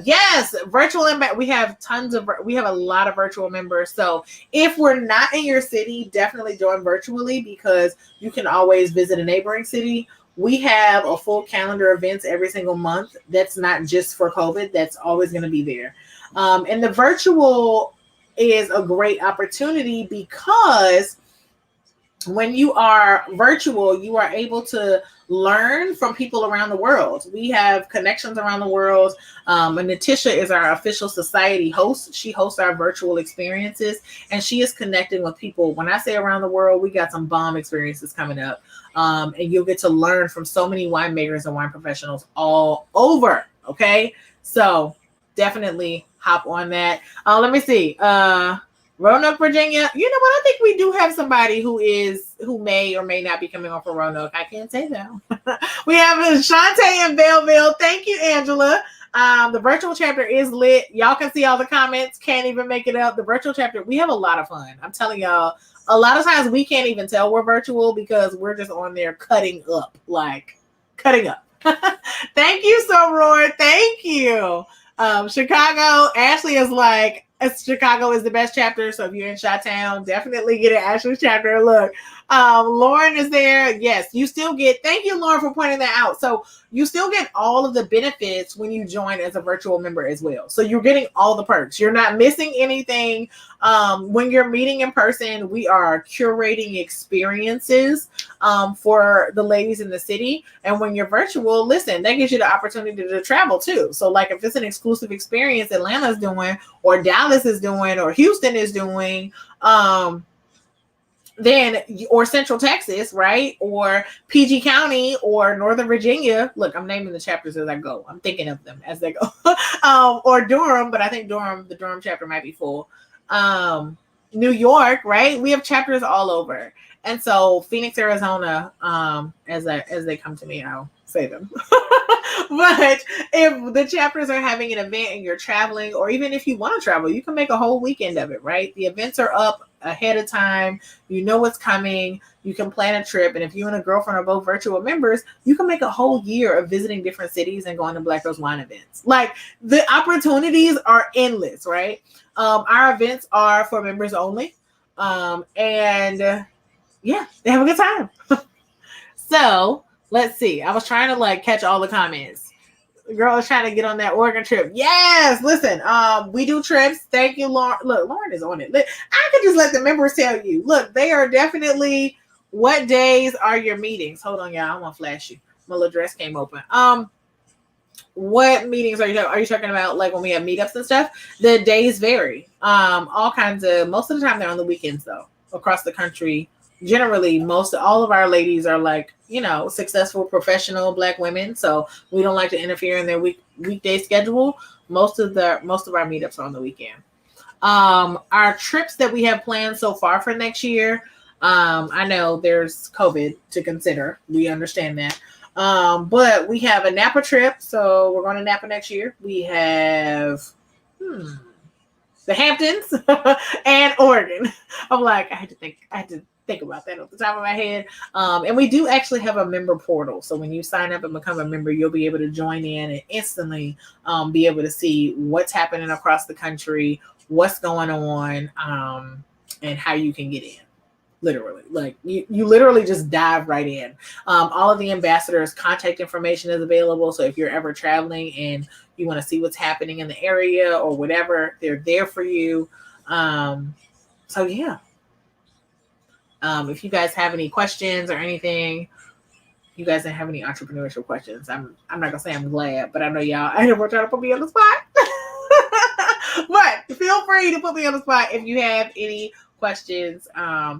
Speaker 1: yes, virtual we have a lot of virtual members. So if we're not in your city, definitely join virtually, because you can always visit a neighboring city. We have a full calendar of events every single month. That's not just for COVID. That's always going to be there. And the virtual is a great opportunity because when you are virtual, you are able to learn from people around the world. We have connections around the world. And Natisha is our official society host. She hosts our virtual experiences, and she is connecting with people. When I say around the world, we got some bomb experiences coming up. And you'll get to learn from so many winemakers and wine professionals all over. Okay. So definitely hop on that. Let me see. Roanoke, Virginia. You know what? I think we do have somebody who may or may not be coming on for Roanoke. I can't say that. We have Shantae in Belleville. Thank you, Angela. The virtual chapter is lit. Y'all can see all the comments. Can't even make it up. The virtual chapter, we have a lot of fun. I'm telling y'all, a lot of times we can't even tell we're virtual because we're just on there cutting up. Thank you, Soror. Thank you. Chicago, Ashley is like, Chicago is the best chapter. So if you're in Chi-Town, definitely get an Ashley chapter. Look, Lauren is there. Yes, you still get, thank you, Lauren, for pointing that out. So you still get all of the benefits when you join as a virtual member as well. So you're getting all the perks. You're not missing anything. When you're meeting in person, we are curating experiences for the ladies in the city. And when you're virtual, listen, that gives you the opportunity to travel too. So like if it's an exclusive experience Atlanta's doing, or Dallas is doing, or Houston is doing, then, or Central Texas, right? Or PG County or Northern Virginia. Look, I'm naming the chapters as I go. I'm thinking of them as they go. Or Durham, but I think the Durham chapter might be full. New York, right? We have chapters all over. And so Phoenix, Arizona, as they come to me, I'll say them. But if the chapters are having an event and you're traveling, or even if you want to travel, you can make a whole weekend of it, right? The events are up ahead of time. You know what's coming. You can plan a trip. And if you and a girlfriend are both virtual members, you can make a whole year of visiting different cities and going to Black Girls Wine events. Like, the opportunities are endless, right? Our events are for members only. And yeah, they have a good time. So let's see. I was trying to like catch all the comments. The girl is trying to get on that Oregon trip. Yes, listen. We do trips. Thank you, Lauren. Look, Lauren is on it. I could just let the members tell you. Look, they are definitely. What days are your meetings? Hold on, y'all. I want to flash you. My little dress came open. What meetings are you talking about? Like when we have meetups and stuff? The days vary. All kinds of. Most of the time they're on the weekends though, across the country. Generally, all of our ladies are like, successful professional Black women, so we don't like to interfere in their weekday schedule. Most of our meetups are on the weekend. Our trips that we have planned so far for next year, I know there's COVID to consider. We understand that. But we have a Napa trip, so we're going to Napa next year. We have the Hamptons and Oregon. I'm like, I had to think about that off the top of my head. And we do actually have a member portal. So when you sign up and become a member, you'll be able to join in and instantly be able to see what's happening across the country, what's going on, and how you can get in. Literally, like you literally just dive right in. All of the ambassadors' contact information is available. So if you're ever traveling and you want to see what's happening in the area or whatever, they're there for you. So yeah. If you guys have any questions or anything, you guys don't have any entrepreneurship questions, I'm not gonna say I'm glad, but I know y'all. I never try to put me on the spot. But feel free to put me on the spot if you have any questions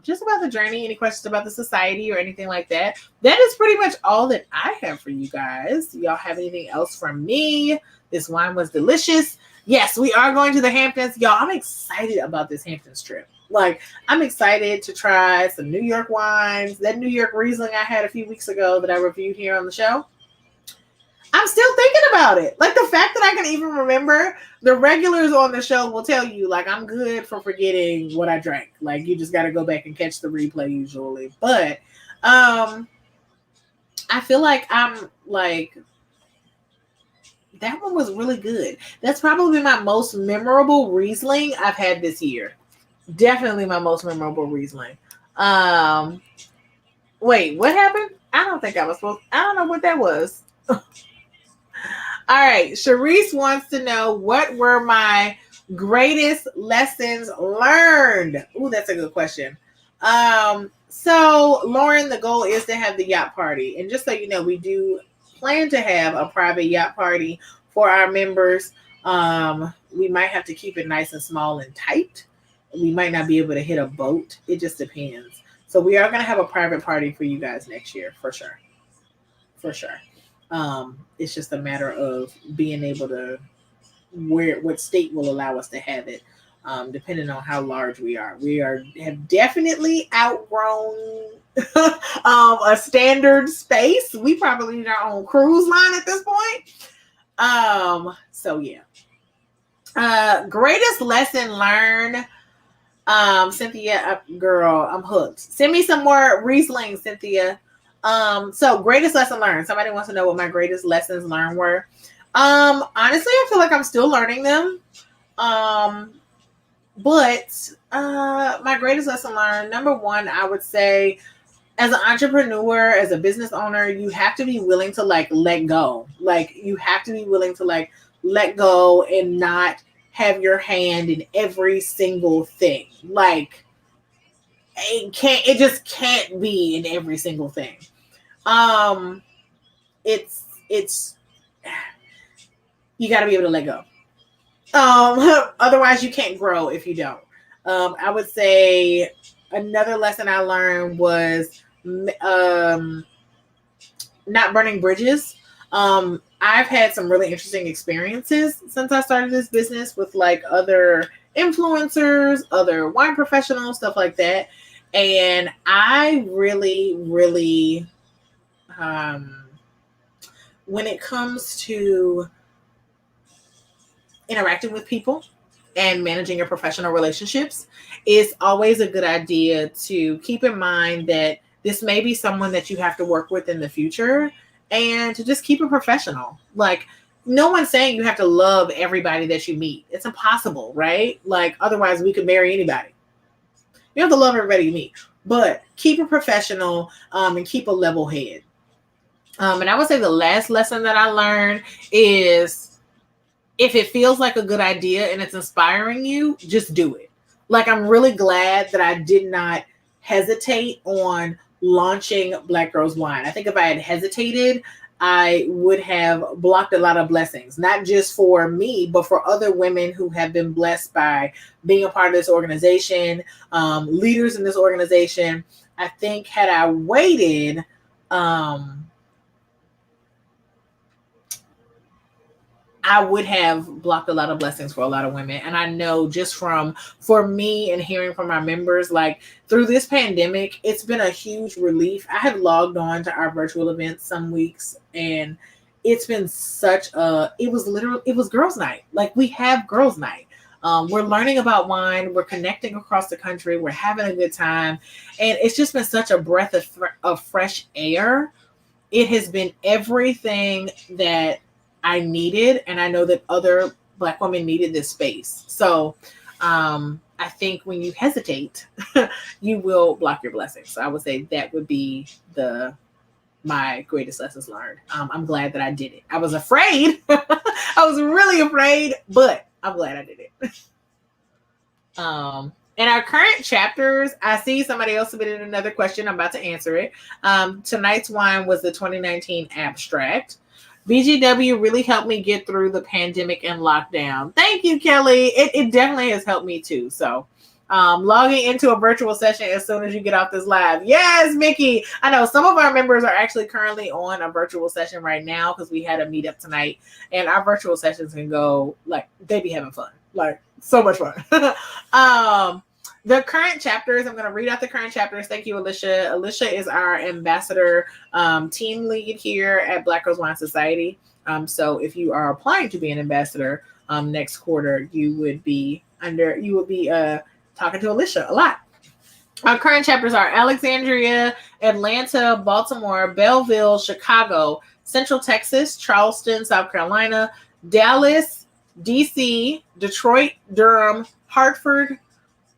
Speaker 1: just about the journey, any questions about the society or anything like that. That is pretty much all that I have for you guys. Y'all have anything else from me? This wine was delicious. Yes, we are going to the Hamptons. Y'all, I'm excited about this Hamptons trip. Like, I'm excited to try some New York wines. That New York Riesling I had a few weeks ago that I reviewed here on the show, I'm still thinking about it. Like, the fact that I can even remember, the regulars on the show will tell you, like, I'm good for forgetting what I drank. Like, you just got to go back and catch the replay usually. But I feel like I'm, like, that one was really good. That's probably my most memorable Riesling I've had this year. Definitely my most memorable Riesling. Wait, what happened? I don't know what that was. All right. Sharice wants to know, what were my greatest lessons learned? Ooh, that's a good question. So Lauren, the goal is to have the yacht party. And just so you know, we do plan to have a private yacht party for our members. We might have to keep it nice and small and tight. We might not be able to hit a boat. It just depends. So we are going to have a private party for you guys next year, for sure. For sure. It's just a matter of being able to what state will allow us to have it, depending on how large we are. We have definitely outgrown a standard space. We probably need our own cruise line at this point. So yeah. Greatest lesson learned. Cynthia, girl, I'm hooked. Send me some more Riesling, Cynthia. So greatest lesson learned. Somebody wants to know what my greatest lessons learned were. Honestly, I feel like I'm still learning them. But my greatest lesson learned, number one, I would say, as an entrepreneur, as a business owner, you have to be willing to like let go. Like, you have to be willing to like let go and not have your hand in every single thing. Like, it just can't be in every single thing. It's you got to be able to let go. Otherwise you can't grow if you don't. I would say another lesson I learned was not burning bridges. I've had some really interesting experiences since I started this business with like other influencers, other wine professionals, stuff like that. And I really, really, when it comes to interacting with people and managing your professional relationships, it's always a good idea to keep in mind that this may be someone that you have to work with in the future, and to just keep it professional. Like, no one's saying you have to love everybody that you meet. It's impossible, right? Like, otherwise we could marry anybody. You have to love everybody you meet. but keep it professional, and keep a level head. And I would say the last lesson that I learned is, if it feels like a good idea and it's inspiring you, just do it. Like, I'm really glad that I did not hesitate on launching Black Girls Wine. I think if I had hesitated, I would have blocked a lot of blessings, not just for me, but for other women who have been blessed by being a part of this organization, leaders in this organization. I think had I waited, I would have blocked a lot of blessings for a lot of women. And I know just for me and hearing from our members, like, through this pandemic, it's been a huge relief. I have logged on to our virtual events some weeks, and it's been it was girls' night. Like, we have girls' night. We're learning about wine. We're connecting across the country. We're having a good time. And it's just been such a breath of fresh air. It has been everything that I needed, and I know that other Black women needed this space. So I think when you hesitate, you will block your blessings. So I would say that would be my greatest lessons learned. I'm glad that I did it. I was afraid. I was really afraid, but I'm glad I did it. In our current chapters, I see somebody else submitted another question. I'm about to answer it. Tonight's wine was the 2019 abstract. BGW really helped me get through the pandemic and lockdown. Thank you, Kelly. It definitely has helped me too. So logging into a virtual session as soon as you get off this live. Yes, Mickey. I know some of our members are actually currently on a virtual session right now because we had a meetup tonight, and our virtual sessions can go, like, they be having fun. Like, so much fun. The current chapters, I'm going to read out the current chapters. Thank you, Alicia. Alicia is our ambassador team lead here at Black Girls Wine Society. So if you are applying to be an ambassador next quarter, you would be talking to Alicia a lot. Our current chapters are Alexandria, Atlanta, Baltimore, Belleville, Chicago, Central Texas, Charleston, South Carolina, Dallas, DC, Detroit, Durham, Hartford,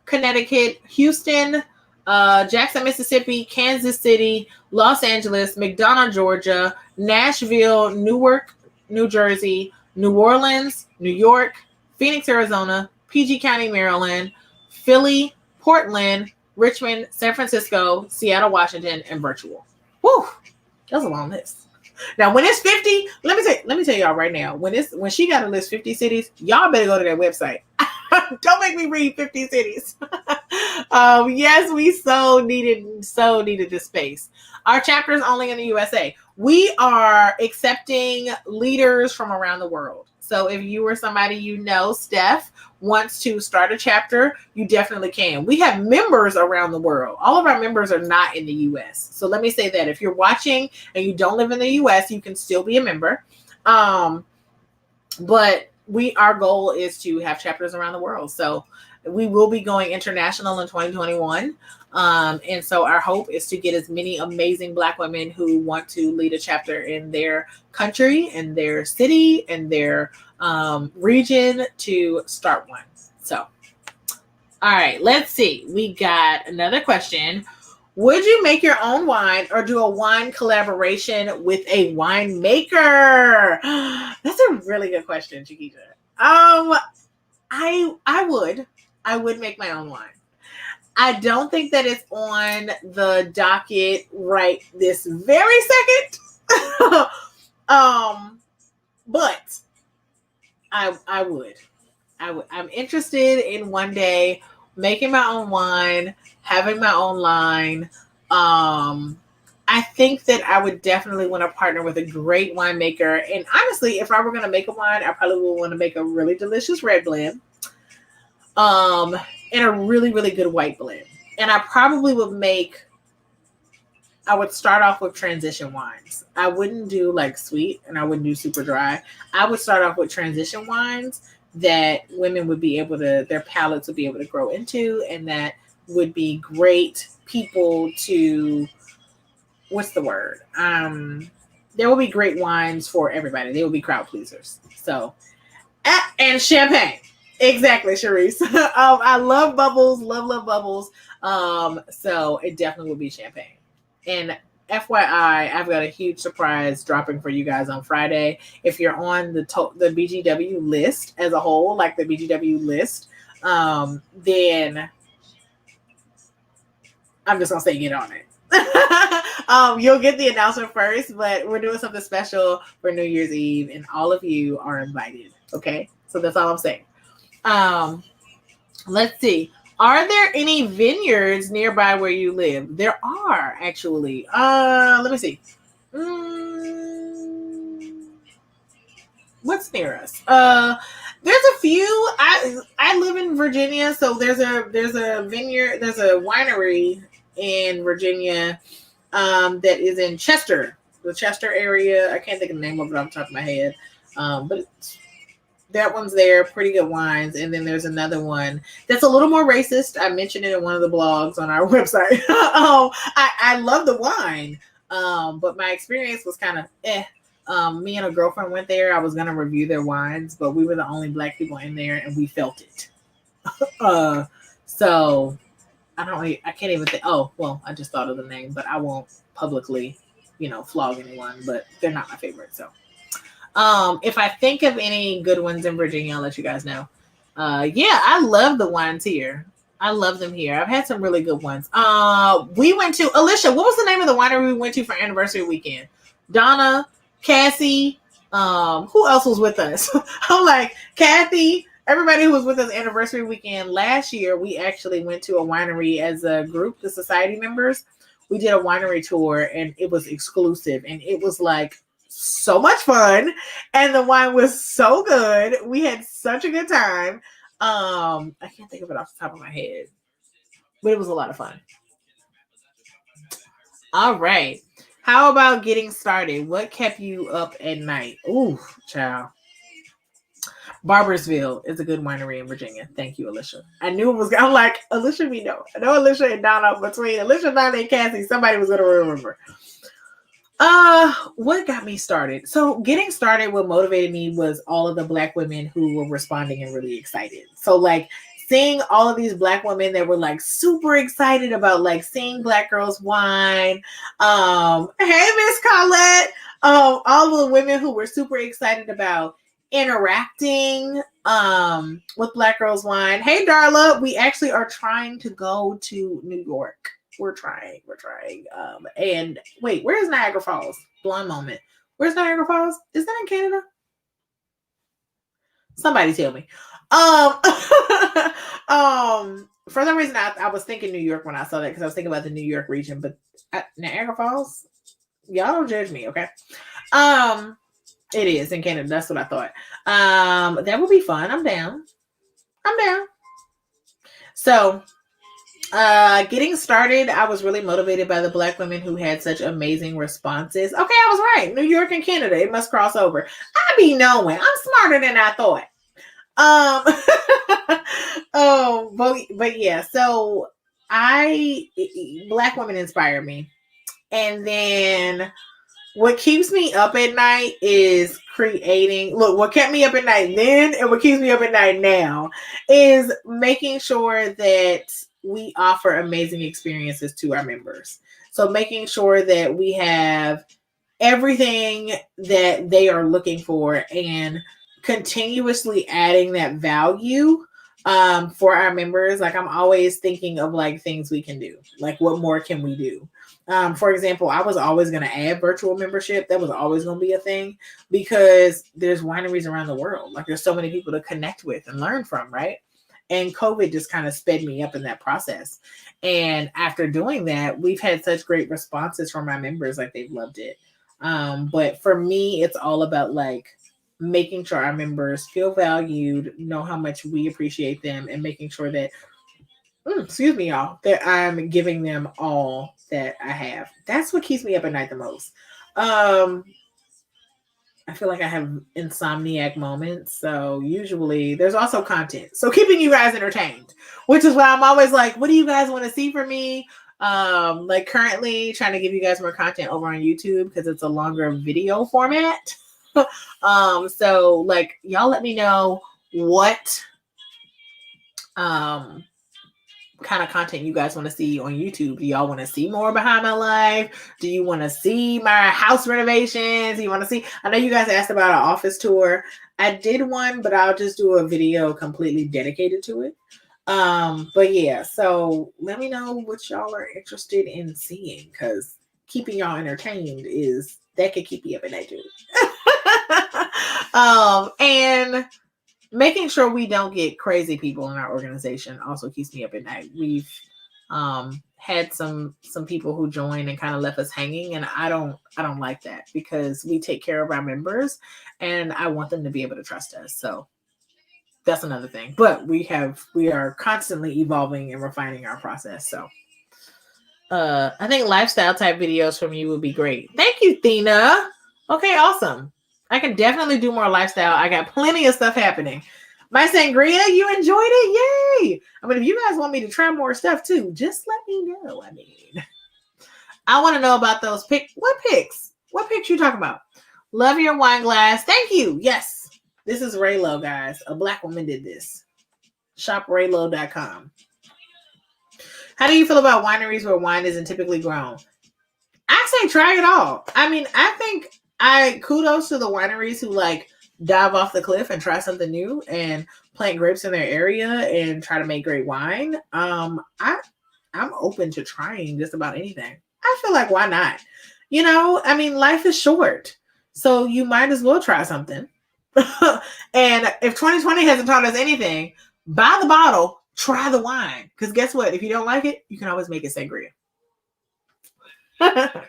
Speaker 1: Connecticut, Houston, Jackson, Mississippi, Kansas City, Los Angeles, McDonough, Georgia, Nashville, Newark, New Jersey, New Orleans, New York, Phoenix, Arizona, PG County, Maryland, Philly, Portland, Richmond, San Francisco, Seattle, Washington, and virtual. Whew, that's a long list. Now, when it's 50, let me tell y'all right now, when she got to list 50 cities, y'all better go to their website. Don't make me read 50 cities. Yes, we so needed this space. Our chapter is only in the USA. We are accepting leaders from around the world. So if you or somebody you know, Steph, wants to start a chapter, you definitely can. We have members around the world. All of our members are not in the US. So let me say that if you're watching and you don't live in the US, you can still be a member. But our goal is to have chapters around the world. So we will be going international in 2021. And so our hope is to get as many amazing Black women who want to lead a chapter in their country, in their city, in their region to start one. So, all right, let's see. We got another question. Would you make your own wine or do a wine collaboration with a winemaker? That's a really good question, Chiquita. I would make my own wine. I don't think that it's on the docket right this very second. But I would. I'm interested in one day making my own wine, having my own line. I think that I would definitely want to partner with a great winemaker. And honestly, if I were going to make a wine, I probably would want to make a really delicious red blend. And a really, really good white blend. And I probably I would start off with transition wines. I wouldn't do like sweet and I wouldn't do super dry. I would start off with transition wines that women would be able to, their palates would be able to grow into, and that would be great people to, what's the word? There will be great wines for everybody. They will be crowd pleasers. So, and champagne. Exactly, Sharice. I love bubbles, love bubbles. So it definitely will be champagne. And FYI, I've got a huge surprise dropping for you guys on Friday. If you're on the BGW list as a whole, like the BGW list, then I'm just gonna say get on it. You'll get the announcement first, but we're doing something special for New Year's Eve, and all of you are invited. Okay, so that's all I'm saying. Let's see. Are there any vineyards nearby where you live? There are actually. Let me see. What's near us? There's a few. I live in Virginia, so there's a vineyard, there's a winery in Virginia that is in Chester, the Chester area. I can't think of the name of it off the top of my head. But that one's there, pretty good wines. And then there's another one that's a little more racist. I mentioned it in one of the blogs on our website. I love the wine, but my experience was kind of me and a girlfriend went there. I was going to review their wines, but we were the only Black people in there, and we felt it. So I can't even think. Oh, well, I just thought of the name, but I won't publicly, flog anyone, but they're not my favorite. So if I think of any good ones in Virginia, I'll let you guys know. Yeah, I love the wines here. I love them here. I've had some really good ones. We went to Alicia. What was the name of the winery we went to for anniversary weekend? Donna, Cassie. Who else was with us? I'm like Kathy. Everybody who was with us anniversary weekend last year, we actually went to a winery as a group, the society members. We did a winery tour, and it was exclusive, and it was like so much fun, and the wine was so good. We had such a good time. I can't think of it off the top of my head, but it was a lot of fun. All right, how about getting started? What kept you up at night? Ooh, child. Barbersville is a good winery in Virginia. Thank you, Alicia. I knew it was. I'm like, Alicia, we know. I know Alicia and Donna, between Alicia, Donna, and Cassie, somebody was going to remember. What got me started? So getting started, what motivated me was all of the Black women who were responding and really excited. So like seeing all of these Black women that were like super excited about like seeing Black girls wine. Hey, Miss Colette. All the women who were super excited about interacting with Black girls wine. Hey, Darla, we actually are trying to go to New York. We're trying. And wait, where's Niagara Falls? Blonde moment. Where's Niagara Falls? Is that in Canada? Somebody tell me. For some reason, I was thinking New York when I saw that because I was thinking about the New York region, but Niagara Falls, y'all don't judge me, okay? It is in Canada. That's what I thought. That would be fun. I'm down. So, getting started, I was really motivated by the Black women who had such amazing responses. Okay, I was right. New York and Canada, it must cross over. I be knowing. I'm smarter than I thought. But yeah, so Black women inspire me. And then what keeps me up at night is what kept me up at night then and what keeps me up at night now is making sure that we offer amazing experiences to our members. So making sure that we have everything that they are looking for and continuously adding that value for our members. Like I'm always thinking of like things we can do. Like what more can we do? For example, I was always going to add virtual membership. That was always going to be a thing because there's wineries around the world. Like there's so many people to connect with and learn from, right? And COVID just kind of sped me up in that process. And after doing that, we've had such great responses from our members. Like they've loved it. But for me, it's all about like making sure our members feel valued, know how much we appreciate them, and making sure that, excuse me, y'all, that I'm giving them all that I have. That's what keeps me up at night the most. I feel like I have insomniac moments. So usually there's also content. So keeping you guys entertained, which is why I'm always like, what do you guys want to see from me? Like currently trying to give you guys more content over on YouTube because it's a longer video format. So like y'all let me know what kind of content you guys want to see on YouTube. Do y'all want to see more behind my life? Do you want to see my house renovations? Do you want to see? I know you guys asked about an office tour. I did one, but I'll just do a video completely dedicated to it. But yeah, so let me know what y'all are interested in seeing, because keeping y'all entertained that could keep you up at night too. And making sure we don't get crazy people in our organization also keeps me up at night. We've had some people who joined and kind of left us hanging, and I don't like that, because we take care of our members and I want them to be able to trust us. So that's another thing. But we are constantly evolving and refining our process. So I think lifestyle type videos from you would be great. Thank you, Thina. Okay, awesome. I can definitely do more lifestyle. I got plenty of stuff happening. My sangria, you enjoyed it? Yay! I mean, if you guys want me to try more stuff too, just let me know. I mean, I want to know about those pics. What pics? What pics you talking about? Love your wine glass. Thank you. Yes. This is Raylo, guys. A Black woman did this. ShopRaylo.com. How do you feel about wineries where wine isn't typically grown? I say try it all. I mean, I think kudos to the wineries who like dive off the cliff and try something new and plant grapes in their area and try to make great wine. I'm open to trying just about anything. I feel like, why not? You know, I mean, life is short, so you might as well try something. And if 2020 hasn't taught us anything, buy the bottle, try the wine. Because guess what? If you don't like it, you can always make it sangria. All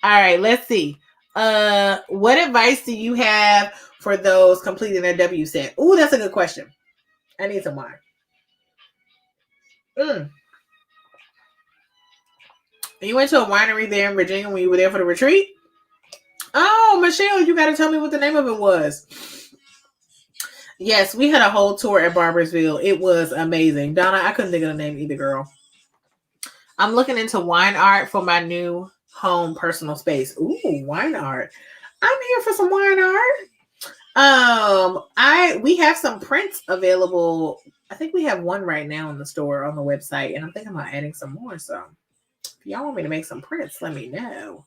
Speaker 1: right, let's see. What advice do you have for those completing their Wset? Ooh, that's a good question. I need some wine. You went to a winery there in Virginia when you were there for the retreat? Oh, Michelle, you got to tell me what the name of it was. Yes, we had a whole tour at Barbersville. It was amazing. Donna, I couldn't think of the name either, girl. I'm looking into wine art for my new home personal space. Ooh, wine art. I'm here for some wine art. We have some prints available. I think we have one right now in the store on the website, and I'm thinking about adding some more. So if y'all want me to make some prints, let me know.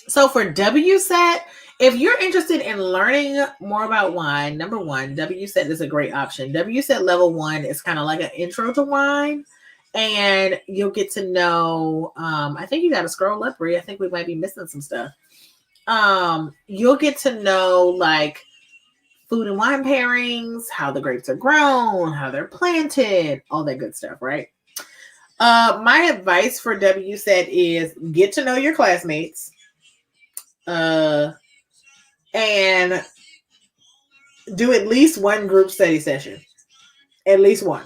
Speaker 1: So for Wset, if you're interested in learning more about wine, number one, Wset is a great option. Wset level 1 is kind of like an intro to wine, and you'll get to know, I think you got to scroll up, Brie. I think we might be missing some stuff. You'll get to know like food and wine pairings, how the grapes are grown, how they're planted, all that good stuff, right? My advice for Wset is get to know your classmates. And do at least one group study session. At least one.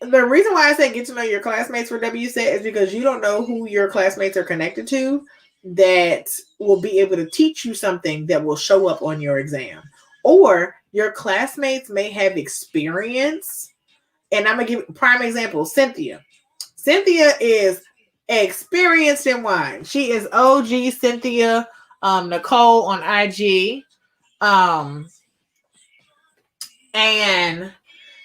Speaker 1: The reason why I say get to know your classmates for Wset is because you don't know who your classmates are connected to that will be able to teach you something that will show up on your exam. Or your classmates may have experience. And I'm going to give a prime example, Cynthia. Cynthia is experienced in wine. She is OG Cynthia Nicole on IG. And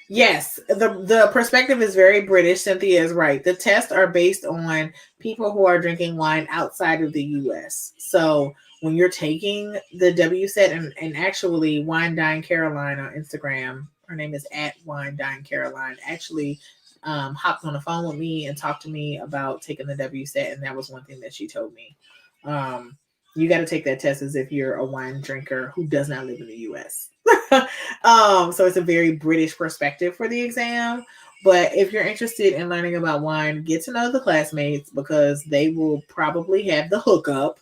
Speaker 1: yes, the perspective is very British. Cynthia is right. The tests are based on people who are drinking wine outside of the US. So when you're taking the Wset, and actually Wine Dine Caroline on Instagram, her name is @WineDineCaroline, actually hopped on the phone with me and talked to me about taking the Wset, and that was one thing that she told me. You got to take that test as if you're a wine drinker who does not live in the US. So it's a very British perspective for the exam. But if you're interested in learning about wine, get to know the classmates, because they will probably have the hookup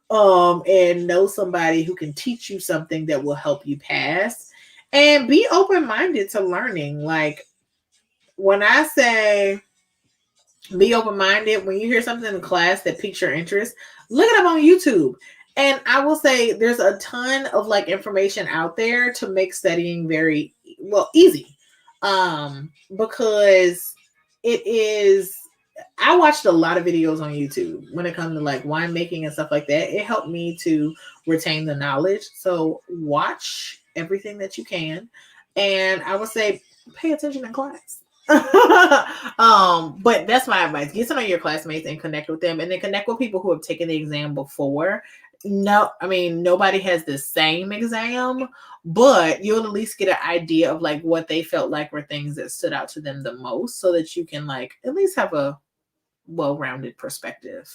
Speaker 1: and know somebody who can teach you something that will help you pass. And be open-minded to learning. Like, when I say be open-minded, when you hear something in class that piques your interest, look it up on YouTube. And I will say there's a ton of like information out there to make studying very easy. Because it is, I watched a lot of videos on YouTube when it comes to like winemaking and stuff like that. It helped me to retain the knowledge. So watch everything that you can. And I would say pay attention in class. But that's my advice. Get to know your classmates and connect with them, and then connect with people who have taken the exam before. No, I mean, nobody has the same exam, but you'll at least get an idea of like what they felt like were things that stood out to them the most, so that you can like at least have a well-rounded perspective.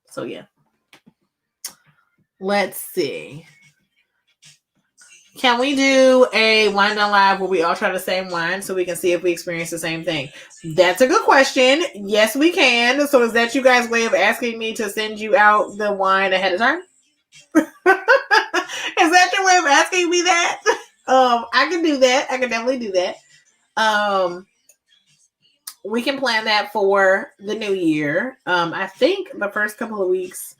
Speaker 1: So yeah. Let's see. Can we do a wine down live where we all try the same wine so we can see if we experience the same thing? That's a good question. Yes, we can. So is that you guys' way of asking me to send you out the wine ahead of time? Is that your way of asking me that? I can do that. I can definitely do that. We can plan that for the new year. I think the first couple of weeks,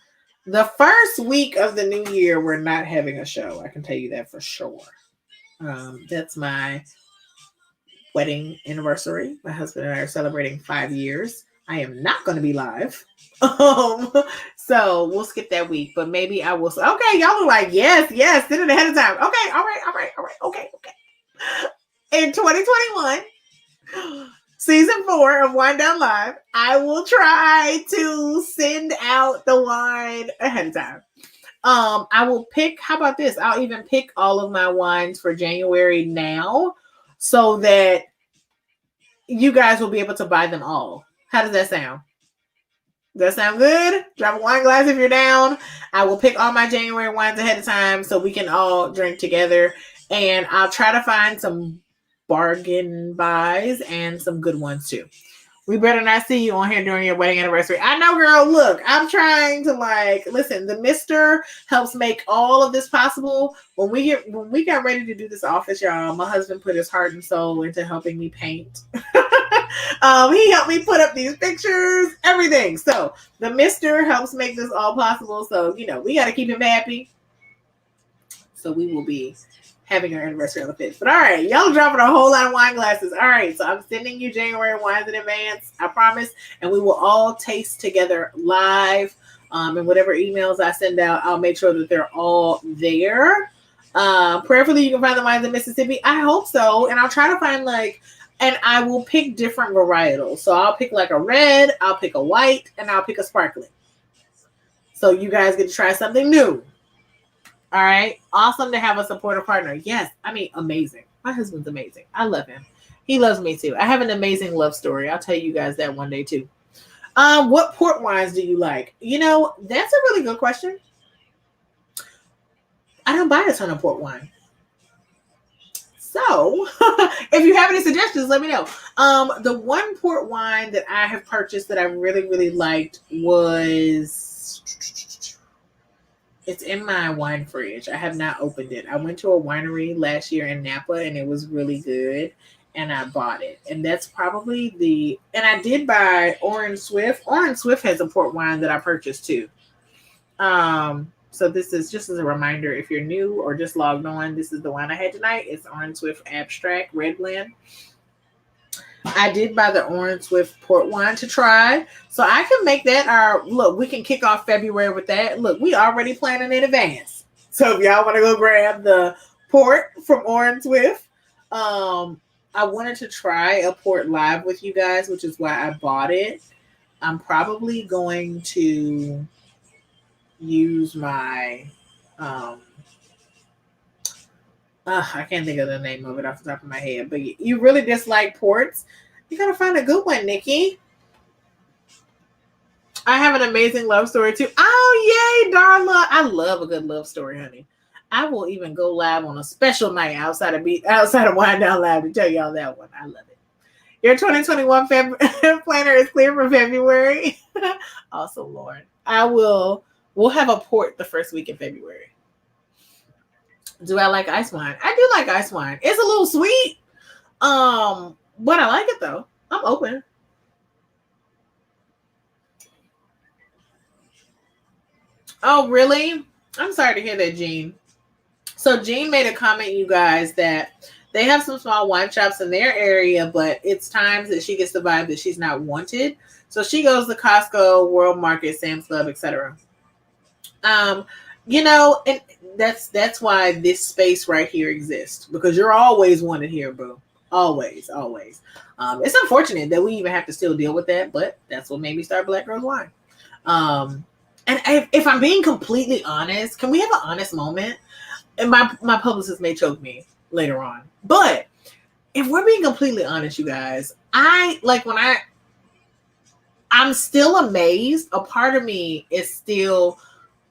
Speaker 1: the first week of the new year, we're not having a show. I can tell you that for sure. That's my wedding anniversary. My husband and I are celebrating 5 years. I am not going to be live. So we'll skip that week, but maybe I will. Okay, y'all are like, yes, send it ahead of time. Okay, all right. Okay. In 2021, season 4 of Wine Down Live, I will try to send out the wine ahead of time. I will pick, how about this? I'll even pick all of my wines for January now so that you guys will be able to buy them all. How does that sound? Does that sound good? Drop a wine glass if you're down. I will pick all my January wines ahead of time so we can all drink together. And I'll try to find some bargain buys and some good ones too. We better not see you on here during your wedding anniversary. I know, girl. Look, I'm trying to listen, the mister helps make all of this possible. When we got ready to do this office, y'all, my husband put his heart and soul into helping me paint. He helped me put up these pictures, everything. So the mister helps make this all possible. So, we got to keep him happy. So we will be having our anniversary on the 5th. But all right, y'all dropping a whole lot of wine glasses. All right, so I'm sending you January wines in advance, I promise. And we will all taste together live. And whatever emails I send out, I'll make sure that they're all there. Prayerfully, you can find the wines in Mississippi. I hope so. And I'll try to find and I will pick different varietals. So I'll pick a red, I'll pick a white, and I'll pick a sparkling. So you guys get to try something new. All right. Awesome to have a supportive partner. Yes. I mean, amazing. My husband's amazing. I love him. He loves me too. I have an amazing love story. I'll tell you guys that one day too. What port wines do you like? That's a really good question. I don't buy a ton of port wine. So if you have any suggestions, let me know. The one port wine that I have purchased that I really, really liked was... It's in my wine fridge. I have not opened it. I went to a winery last year in Napa and it was really good. And I bought it. And that's probably and I did buy Orin Swift. Orin Swift has a port wine that I purchased too. So this is just as a reminder, if you're new or just logged on, this is the wine I had tonight. It's Orin Swift Abstract Red Blend. I did buy the Orin Swift port wine to try. So I can make that we can kick off February with that. Look, we already planning in advance. So if y'all want to go grab the port from Orin Swift, I wanted to try a port live with you guys, which is why I bought it. I'm probably going to use my I can't think of the name of it off the top of my head, but you really dislike ports. You gotta find a good one, Nikki. I have an amazing love story too. Oh, yay, Darla. I love a good love story, honey. I will even go live on a special night outside of Wine Down Live to tell y'all that one. I love it. Your 2021 planner is clear for February. Also, Lauren, we'll have a port the first week in February. Do I like ice wine? I do like ice wine. It's a little sweet. But I like it though. I'm open. Oh, really? I'm sorry to hear that, Jean. So Jean made a comment, you guys, that they have some small wine shops in their area, but it's times that she gets the vibe that she's not wanted. So she goes to Costco, World Market, Sam's Club, etc. and that's why this space right here exists, because you're always wanted here, boo. Always, always. It's unfortunate that we even have to still deal with that, but that's what made me start Black Girls Wine. And if I'm being completely honest, can we have an honest moment? And my publicist may choke me later on, but if we're being completely honest, you guys, I'm still amazed. A part of me is still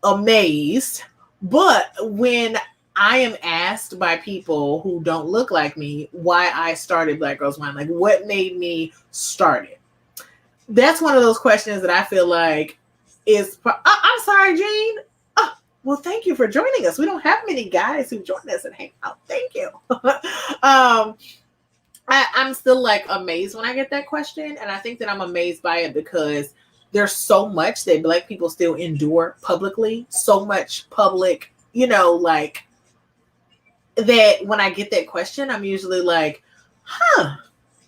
Speaker 1: amazed, but when I am asked by people who don't look like me why I started Black Girls Wine, like what made me start it, that's one of those questions that I feel like I'm sorry, Jean. Oh, well, thank you for joining us. We don't have many guys who join us and hang out. Thank you. I'm still like amazed when I get that question, and I think that I'm amazed by it because there's so much that Black people still endure publicly, so much public, like that. When I get that question, I'm usually like, why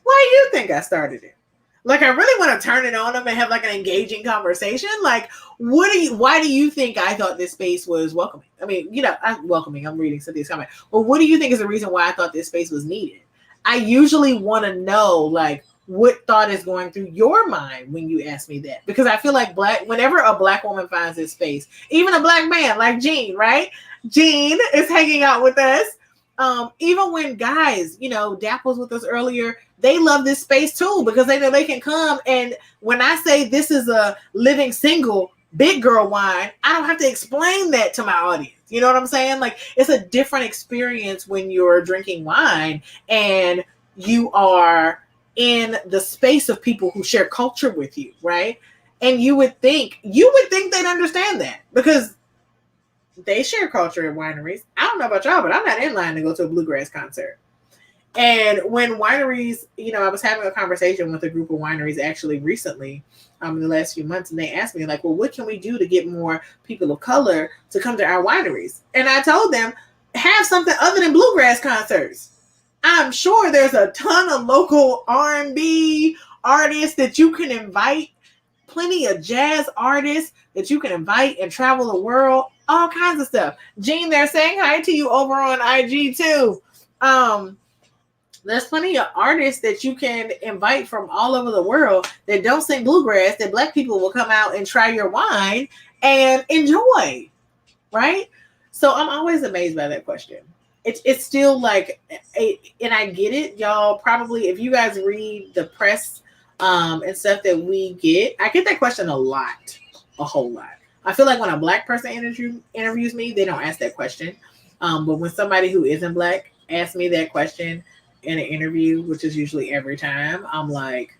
Speaker 1: do you think I started it? Like, I really want to turn it on them and have like an engaging conversation. Like, why do you think I thought this space was welcoming? I mean, I'm welcoming. I'm reading Cynthia's comment. Well, what do you think is the reason why I thought this space was needed? I usually want to know, like, what thought is going through your mind when you ask me that? Because I feel like whenever a Black woman finds this space, even a Black man like Jean, right? Jean is hanging out with us. Even when guys, Dapples with us earlier, they love this space too, because they know they can come. And when I say this is a living single big girl wine, I don't have to explain that to my audience. You know what I'm saying? Like, it's a different experience when you're drinking wine and you are in the space of people who share culture with you, right? And you would think they'd understand that because they share culture at wineries. I don't know about y'all, but I'm not in line to go to a bluegrass concert. And when wineries, I was having a conversation with a group of wineries actually recently, in the last few months, and they asked me, like, well, what can we do to get more people of color to come to our wineries? And I told them, have something other than bluegrass concerts. I'm sure there's a ton of local R&B artists that you can invite, plenty of jazz artists that you can invite and travel the world, all kinds of stuff. Jean, they're saying hi to you over on IG too. There's plenty of artists that you can invite from all over the world that don't sing bluegrass, that Black people will come out and try your wine and enjoy, right? So I'm always amazed by that question. It's still like, and I get it, y'all. Probably if you guys read the press and stuff that we get, I get that question a whole lot. I feel like when a Black person interviews me, they don't ask that question. But when somebody who isn't Black asks me that question in an interview, which is usually every time, I'm like,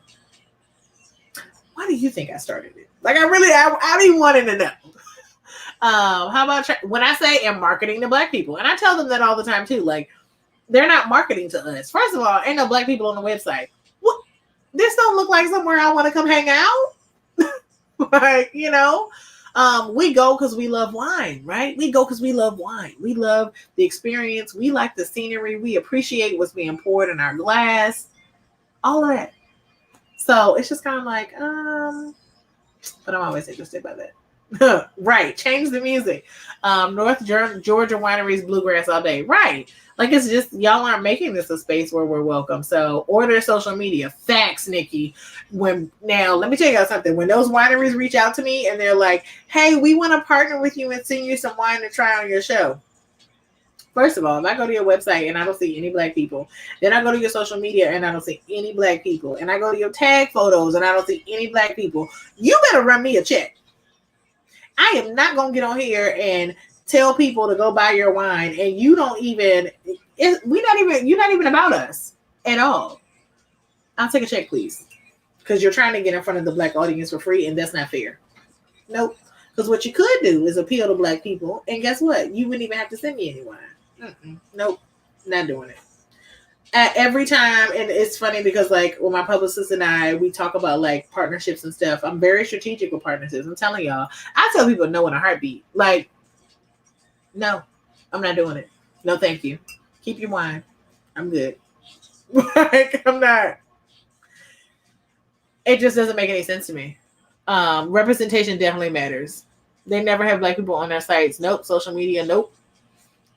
Speaker 1: why do you think I started it? Like, I be wanting to know. How about when I say I'm marketing to Black people, and I tell them that all the time too. Like, they're not marketing to us. First of all, ain't no Black people on the website. What? This don't look like somewhere I want to come hang out. Like, we go because we love wine, right? We go because we love wine. We love the experience. We like the scenery. We appreciate what's being poured in our glass. All of that. So it's just kind of like, but I'm always interested by that. Right. Change the music. North Georgia wineries, bluegrass all day. Right. Like, it's just, y'all aren't making this a space where we're welcome. So order social media. Facts, Nikki. Now, let me tell you something. When those wineries reach out to me and they're like, hey, we want to partner with you and send you some wine to try on your show. First of all, if I go to your website and I don't see any Black people, then I go to your social media and I don't see any Black people, and I go to your tag photos and I don't see any Black people, you better run me a check. I am not going to get on here and tell people to go buy your wine, and you don't even, you're not even about us at all. I'll take a check, please. Because you're trying to get in front of the Black audience for free, and that's not fair. Nope. Because what you could do is appeal to Black people, and guess what? You wouldn't even have to send me any wine. Nope. Not doing it. Every time, and it's funny because, like, when my publicist and I, we talk about, like, partnerships and stuff, I'm very strategic with partnerships. I'm telling y'all, I tell people no in a heartbeat. Like, no, I'm not doing it. No, thank you. Keep your wine. I'm good. Like, I'm not. It just doesn't make any sense to me. Representation definitely matters. They never have black people on their sites. Nope. Social media. Nope.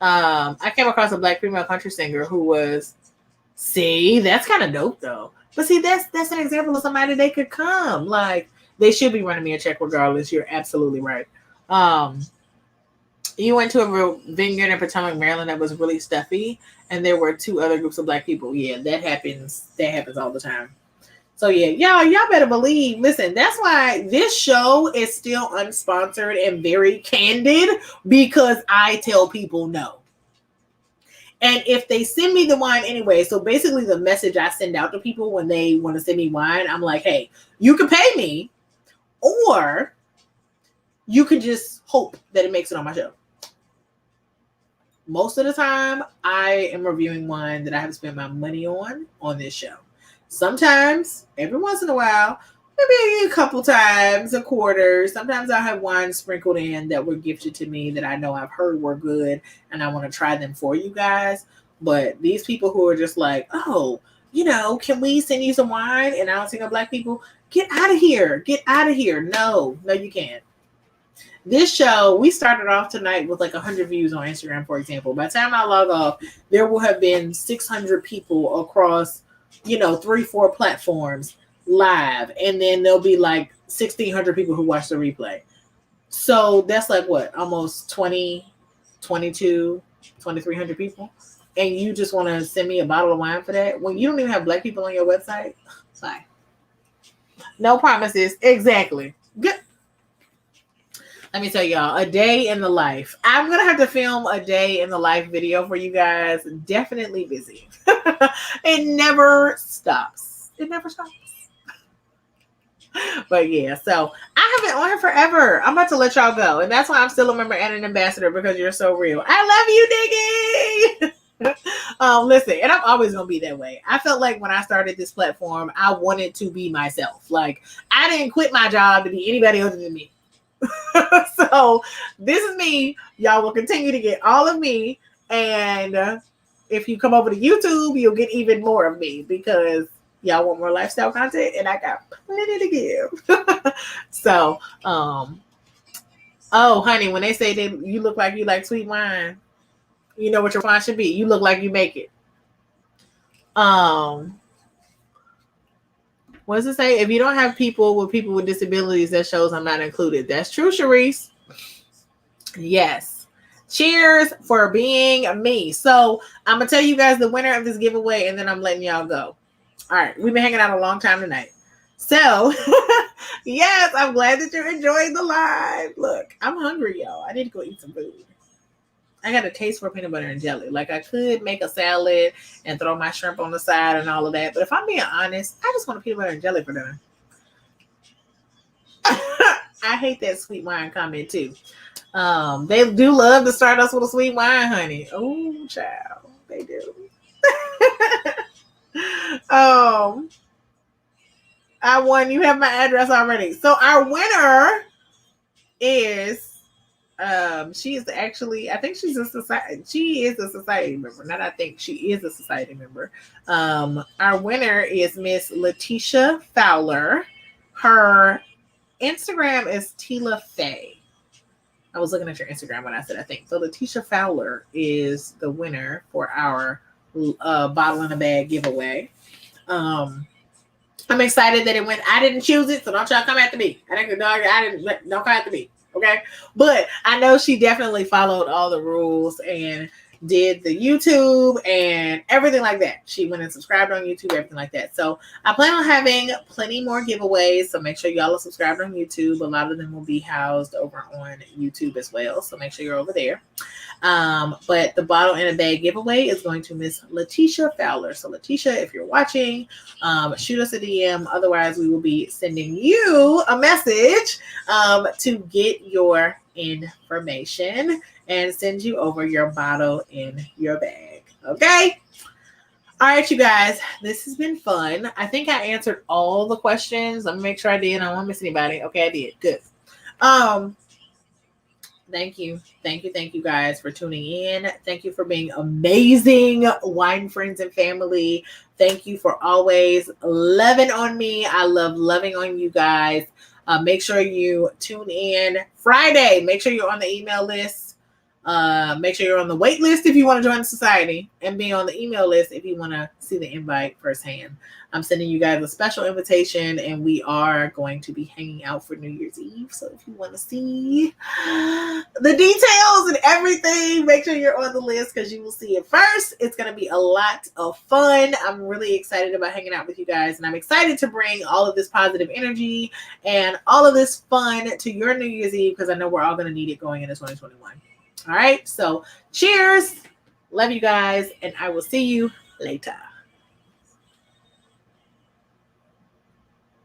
Speaker 1: I came across a black female country singer who was, see, that's kind of dope though. But see, that's an example of somebody they could come. Like, they should be running me a check regardless. You're absolutely right. You went to a vineyard in Potomac, Maryland that was really stuffy, and there were 2 other groups of black people. Yeah, that happens. That happens all the time. So yeah, y'all better believe. Listen, that's why this show is still unsponsored and very candid, because I tell people no. And if they send me the wine anyway, so basically the message I send out to people when they want to send me wine, I'm like, hey, you can pay me, or you can just hope that it makes it on my show. Most of the time, I am reviewing wine that I have spent my money on this show. Sometimes, every once in a while, maybe a couple times, a quarter, sometimes I'll have wine sprinkled in that were gifted to me that I know I've heard were good, and I want to try them for you guys. But these people who are just like, oh, can we send you some wine? And I don't see no black people. Get out of here. Get out of here. No, you can't. This show, we started off tonight with like 100 views on Instagram, for example. By the time I log off, there will have been 600 people across, 3-4 platforms live. And then there'll be like 1,600 people who watch the replay. So that's like what? Almost 20, 22, 2,300 people. And you just want to send me a bottle of wine for that? When you don't even have black people on your website? Bye. No promises. Exactly. Good. Let me tell y'all, a day in the life. I'm going to have to film a day in the life video for you guys. Definitely busy. It never stops. It never stops. But yeah, so I have been on here forever. I'm about to let y'all go. And that's why I'm still a member and an ambassador, because you're so real. I love you, Diggy. Listen, and I'm always going to be that way. I felt like when I started this platform, I wanted to be myself. Like, I didn't quit my job to be anybody other than me. So this is me. Y'all will continue to get all of me, and if you come over to YouTube, you'll get even more of me, because y'all want more lifestyle content and I got plenty to give. So oh honey, when they say that you look like you like sweet wine, you know what your wine should be. You look like you make it. What does it say? If you don't have people with disabilities, that shows I'm not included. That's true, Sharice. Yes. Cheers for being me. So I'm going to tell you guys the winner of this giveaway, and then I'm letting y'all go. All right. We've been hanging out a long time tonight. So, yes, I'm glad that you're enjoying the live. Look, I'm hungry, y'all. I need to go eat some food. I got a taste for peanut butter and jelly. Like, I could make a salad and throw my shrimp on the side and all of that. But if I'm being honest, I just want a peanut butter and jelly for dinner. I hate that sweet wine comment too. They do love to start us with a sweet wine, honey. Oh, child. They do. I won. You have my address already. So our winner is she is actually, I think she is a society member. Not I think, she is a society member. Our winner is Miss Letitia Fowler. Her Instagram is Tila Faye. I was looking at your Instagram when I said I think. So Letitia Fowler is the winner for our bottle in a bag giveaway. I'm excited that it went. I didn't choose it, so don't y'all come after me. Don't come after me. Okay. But I know she definitely followed all the rules and did the YouTube and everything like that. She went and subscribed on YouTube, everything like that. So I plan on having plenty more giveaways. So make sure y'all are subscribed on YouTube. A lot of them will be housed over on YouTube as well. So make sure you're over there. But the bottle in a bag giveaway is going to Miss Letitia Fowler. So Letitia, if you're watching, shoot us a DM. Otherwise, we will be sending you a message to get your information and send you over your bottle in your bag. Okay? All right, you guys. This has been fun. I think I answered all the questions. Let me make sure I did. I don't want to miss anybody. Okay, I did. Good. Thank you. Thank you guys for tuning in. Thank you for being amazing wine friends and family. Thank you for always loving on me. I love loving on you guys. Make sure you tune in Friday. Make sure you're on the email list. Make sure you're on the wait list if you want to join the society, and be on the email list if you want to see the invite firsthand. I'm sending you guys a special invitation, and we are going to be hanging out for New Year's Eve. So if you want to see the details and everything, make sure you're on the list because you will see it first. It's going to be a lot of fun. I'm really excited about hanging out with you guys, and I'm excited to bring all of this positive energy and all of this fun to your New Year's Eve because I know we're all going to need it going into 2021. All right, so cheers. Love you guys, and I will see you later.